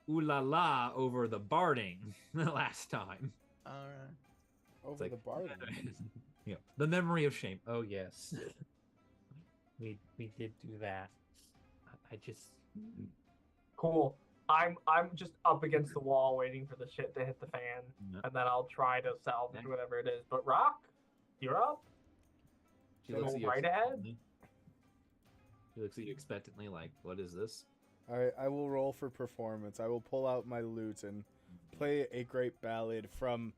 ooh la la over the barding the last time. Alright. Over It's the bar. Yeah, the memory of shame. Oh yes, we did do that. I just. Cool. I'm just up against the wall waiting for the shit to hit the fan, No. and then I'll try to salvage Okay. whatever it is. But Rock, you're up. She looks at you Right ahead. expectantly. She looks at you expectantly, like, "What is this?" Alright, I will roll for performance. I will pull out my lute and play a great ballad from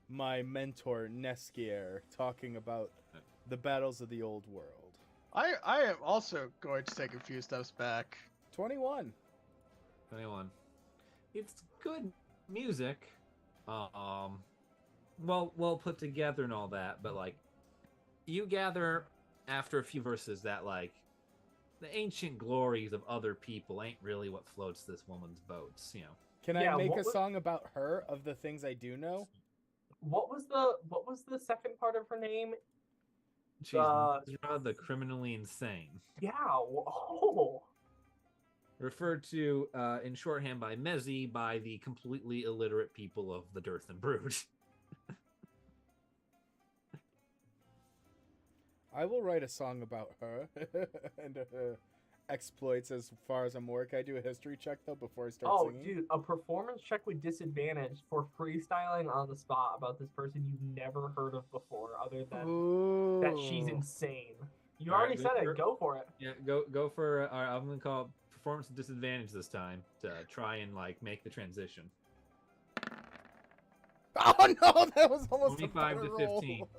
my mentor, Neskier, talking about the battles of the old world. I am also going to take a few steps back. 21. 21. It's good music. Well put together and all that, but like, you gather after a few verses that like, the ancient glories of other people ain't really what floats this woman's boats, you know. Can Yeah, I make what a was- song about her of the things I do know? What was the second part of her name? She's Mizra the criminally insane. Yeah. Oh. referred to in shorthand by Mezzi by the completely illiterate people of the Dearth and Brood. I will write a song about her and her exploits as far as I'm aware. Can I do a history check though before I start Oh, singing? dude, a performance check with disadvantage for freestyling on the spot about this person you've never heard of before, other than that she's Ooh. insane. You All right, already go said for it. it. Go for it. Yeah, go for. I'm gonna call it performance disadvantage this time to try and like make the transition. Oh no, that was almost 25 a to better 15. roll.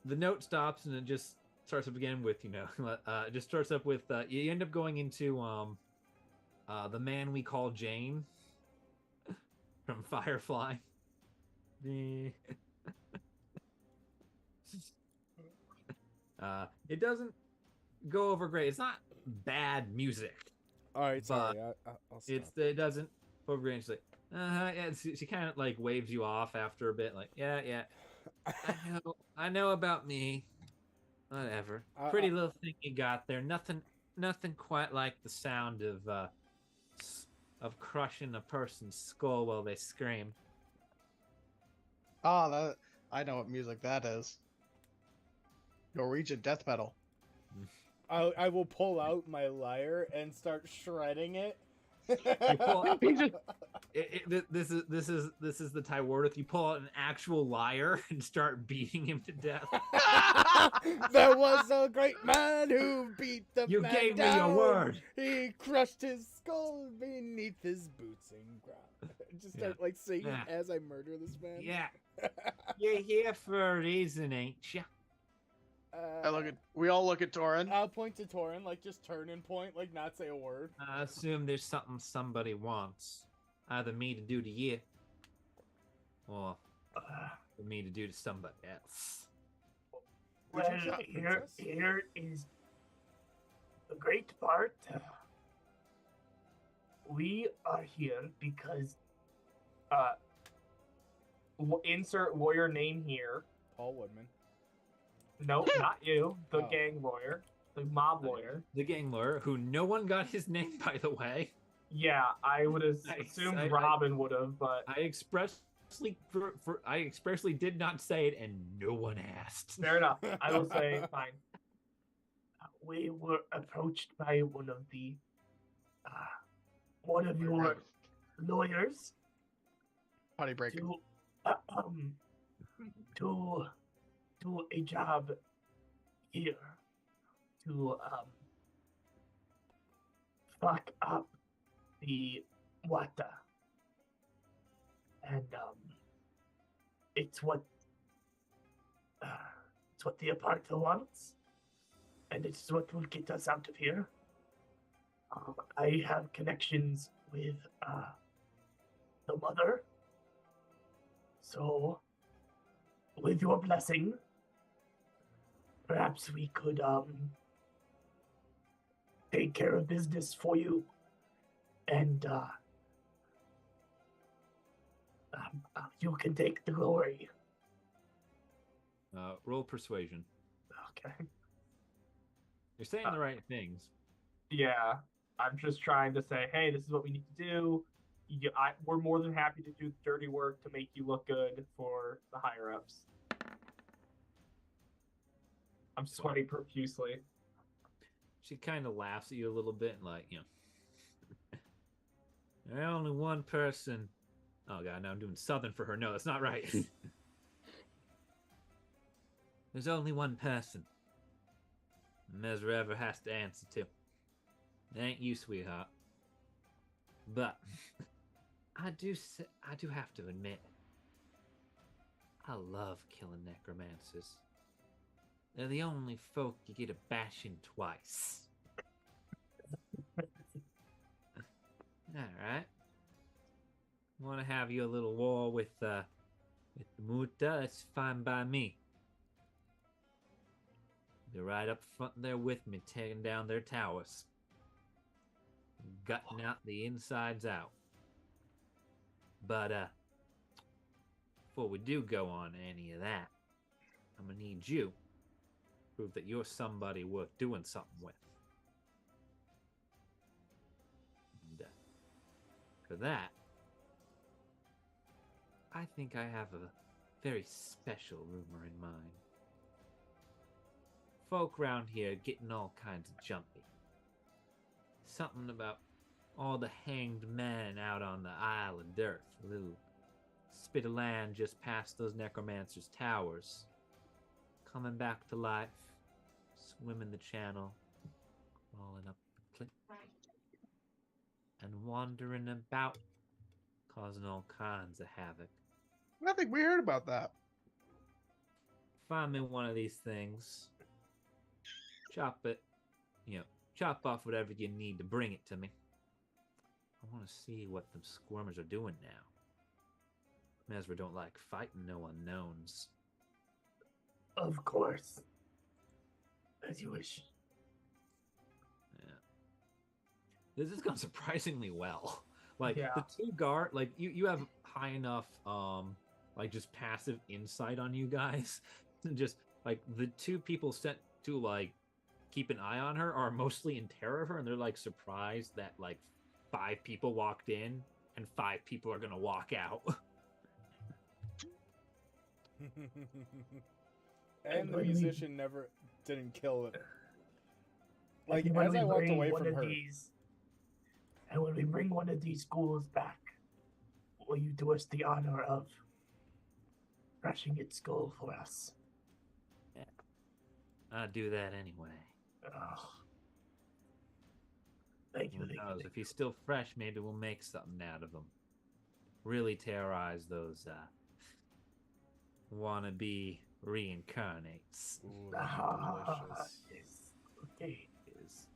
The note stops and it just starts up again with it just starts up with you end up going into the man we call Jane from Firefly. It doesn't go over great. It's not bad music. All right, sorry. I'll stop. It doesn't go over great. She's like, yeah. She kind of like waves you off after a bit, like, yeah. I know about me. Whatever. Pretty little thing you got there. Nothing quite like the sound of crushing a person's skull while they scream. Ah, I know what music that is. Norwegian death metal. I will pull out my lyre and start shredding it. This is the Ty Wardeth. You pull out an actual lyre and start beating him to death. There was a great man who beat the You man gave down. me your word. He crushed his skull beneath his boots and ground. Just start like singing Yeah. as I murder this man. Yeah. You're here for a reason, ain't you? We all look at Torin. I'll point to Torin, like just turn and point, like not say a word. I assume there's something somebody wants. Either me to do to you, or for me to do to somebody else. Would Well, you not, here princess? is the great part. We are here because Insert lawyer name here. Paul Woodman. No, not you. The Oh. gang lawyer. The mob lawyer. The gang lawyer, who no one got his name, by the way. Yeah, I would have Nice. assumed I- Robin would have, but I expressly did not say it, and no one asked. fair enough. I will say fine. we were approached by one of your lawyers Potty break. to do a job here to fuck up the water, and it's what the Aparta wants, and it's what will get us out of here. I have connections with the mother, so with your blessing, perhaps we could take care of business for you, and you can take the glory. Roll persuasion. Okay. You're saying the right things. Yeah, I'm just trying to say, hey, this is what we need to do. We're more than happy to do the dirty work to make you look good for the higher ups. I'm sweating profusely. She kind of laughs at you a little bit, like, there's only one person. Oh god, now I'm doing Southern for her. No, that's not right. There's only one person Mesra ever has to answer to. It ain't you, sweetheart. But I do have to admit, I love killing necromancers. They're the only folk you get a bashing twice. Alright. Want to have you a little war with the Muta? It's fine by me. They're right up front there with me, tearing down their towers. Gutting out the insides out. But, before we do go on any of that, I'm gonna need you to prove that you're somebody worth doing something with. for that, I think I have a very special rumor in mind. Folk round here getting all kinds of jumpy. Something about all the hanged men out on the Isle of Dearth, a little spit of land just past those necromancers' towers, coming back to life, swimming the channel, crawling up the cliff, and wandering about, causing all kinds of havoc. I think we heard about that. Find me one of these things, chop it, chop off whatever you need to bring it to me. I want to see what them squirmers are doing now. Mesra don't like fighting no unknowns. Of course. As you wish. Yeah. This has gone surprisingly well. Like, Yeah. the two guard, like, you have high enough, like, just passive insight on you guys. And just, like, the two people sent to, like, keep an eye on her are mostly in terror of her, and they're, like, surprised that, like, 5 people walked in and 5 people are gonna walk out. And the musician never didn't kill it. Like, And when as we I walked bring away one from of her. and when we bring one of these ghouls back, will you do us the honor of crushing its skull for us? I'd do that anyway. Oh. Thank you, Who thank you, knows? thank If he's still fresh, maybe we'll make something out of him. Really terrorize those wannabe reincarnates. Ooh, you. that'd be delicious. Yes. Okay. Is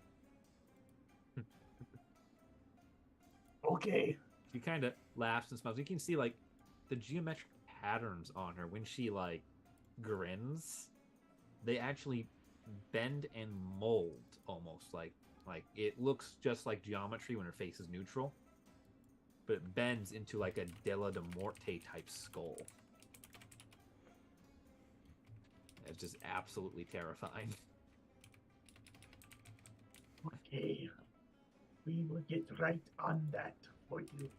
Okay. she kind of laughs and smiles. You can see like the geometric patterns on her when she like grins. They actually bend and mold almost like it looks just like geometry when her face is neutral, but it bends into like a Della de Morte type skull. It's just absolutely terrifying. Okay. We will get right on that for you.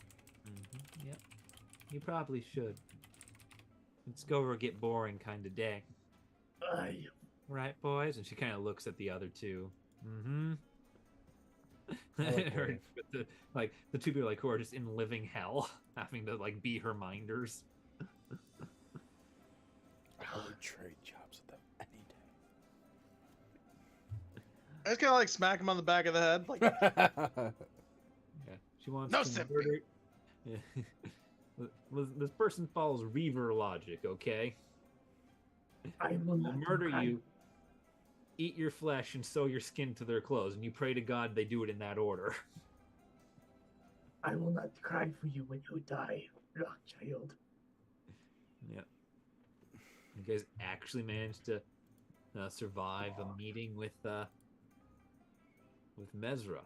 Yep. You probably should. It's go or get boring kind of day. Aye. Right, boys? And she kind of looks at the other two. Mm-hmm. Okay. The two people like who are just in living hell, having to like be her minders. I would trade jobs with them any I just kind of like smack him on the back of the head. Like, day. Yeah, she wants No to sympathy. murder. Yeah. This person follows Reaver logic, okay? I will They'll not murder cry. you, eat your flesh, and sew your skin to their clothes, and you pray to God they do it in that order. I will not cry for you when you die, rock child. Yeah. You guys actually managed to survive a meeting with Mesra.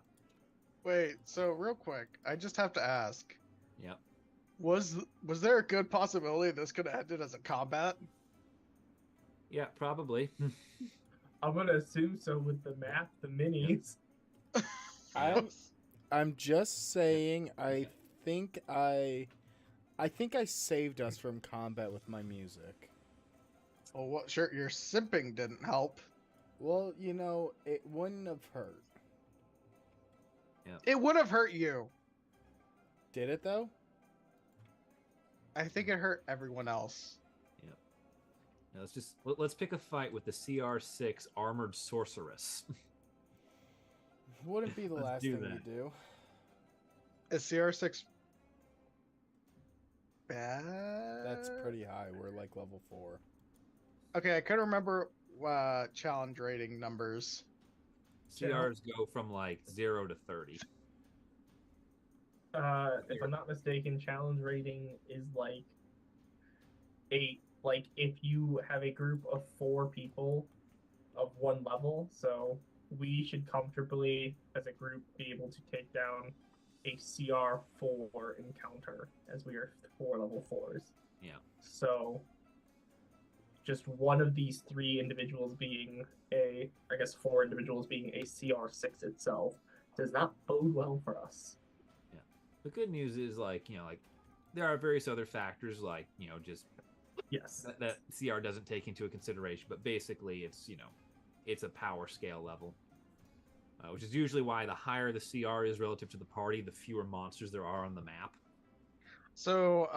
wait, so real quick, I just have to ask: Yeah. was there a good possibility this could have ended as a combat? Yeah, probably. I'm gonna assume so with the map, the minis. I'm just saying. I think I saved us from combat with my music. Well, what? Sure, your simping didn't help. Well, it wouldn't have hurt. It would have hurt you. Did it though? I think it hurt everyone else. Now let's pick a fight with the CR6 armored sorceress. Wouldn't be the Let's last do thing that. we do. Is CR6 bad? That's pretty high. We're like level 4. Okay, I couldn't remember challenge rating numbers. CRs go from like 0 to 30. If I'm not mistaken, challenge rating is like 8. Like if you have a group of 4 people of 1 level, so we should comfortably, as a group, be able to take down a CR4 encounter, as we are 4 level 4s. Yeah. So just one of these 3 individuals being I guess 4 individuals being a CR6 itself does not bode well for us. The good news is, like, there are various other factors, like, just Yes. that CR doesn't take into consideration, but basically it's a power scale level, which is usually why the higher the CR is relative to the party, the fewer monsters there are on the map. So,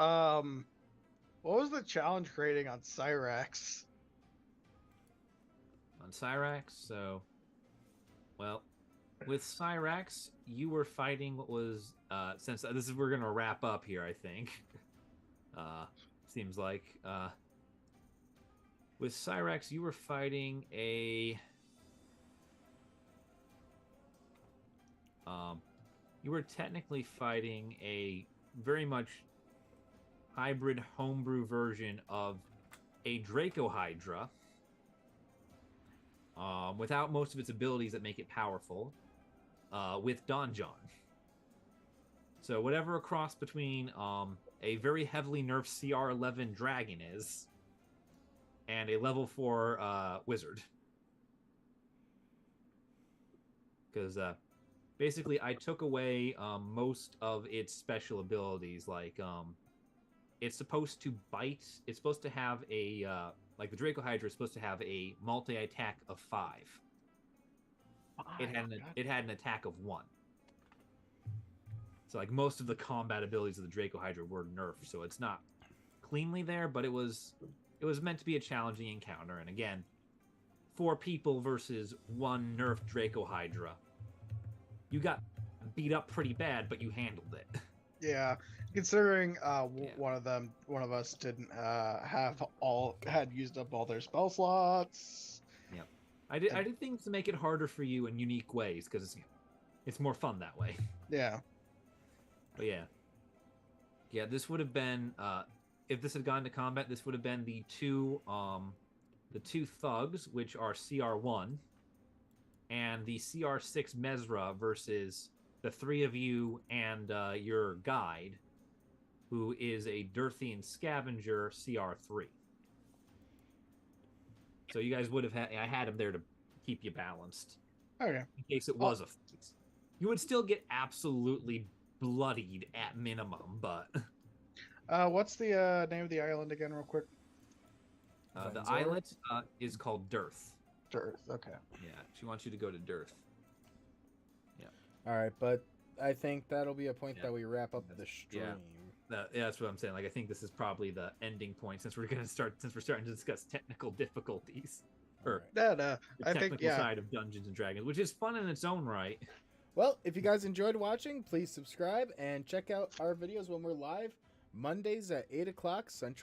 what was the challenge rating on Cyrax? On Cyrax, so, well, with Cyrax, you were fighting what was, since we're gonna wrap up here, I think. Seems like, with Cyrax, you were fighting you were technically fighting a very much hybrid homebrew version of a Draco Hydra, without most of its abilities that make it powerful, with Donjon. So whatever a cross between a very heavily nerfed CR11 dragon is, and a level 4 wizard. Because basically I took away most of its special abilities, like it's supposed to bite. It's supposed to have a like the Draco Hydra is supposed to have a multi-attack of 5. It had an attack of 1. So like most of the combat abilities of the Draco Hydra were nerfed, so it's not cleanly there, but it was meant to be a challenging encounter. And again, 4 people versus 1 nerfed Draco Hydra. You got beat up pretty bad, but you handled it. Yeah, considering one of us didn't had used up all their spell slots. Yep. I did things to make it harder for you in unique ways, because it's more fun that way. Yeah. But yeah, this would have been if this had gone to combat, this would have been the two thugs, which are CR1, and the CR6 Mesra versus the 3 of you and your guide, who is a Dirthian Scavenger CR3. So you guys would have I had him there to keep you balanced. Okay. In case it was a fight. You would still get absolutely bloodied at minimum, but What's the name of the island again, real quick? the Venzor? islet is called Dearth. Dearth. Okay. Yeah, she wants you to go to Dearth. All right, but I think that'll be a point Yeah. that we wrap up the stream. Yeah, that's what I'm saying. Like, I think this is probably the ending point, since we're starting to discuss technical difficulties, or No, the I think technical yeah. side of Dungeons and Dragons, which is fun in its own right. Well, if you guys enjoyed watching, please subscribe and check out our videos when we're live Mondays at 8 o'clock Central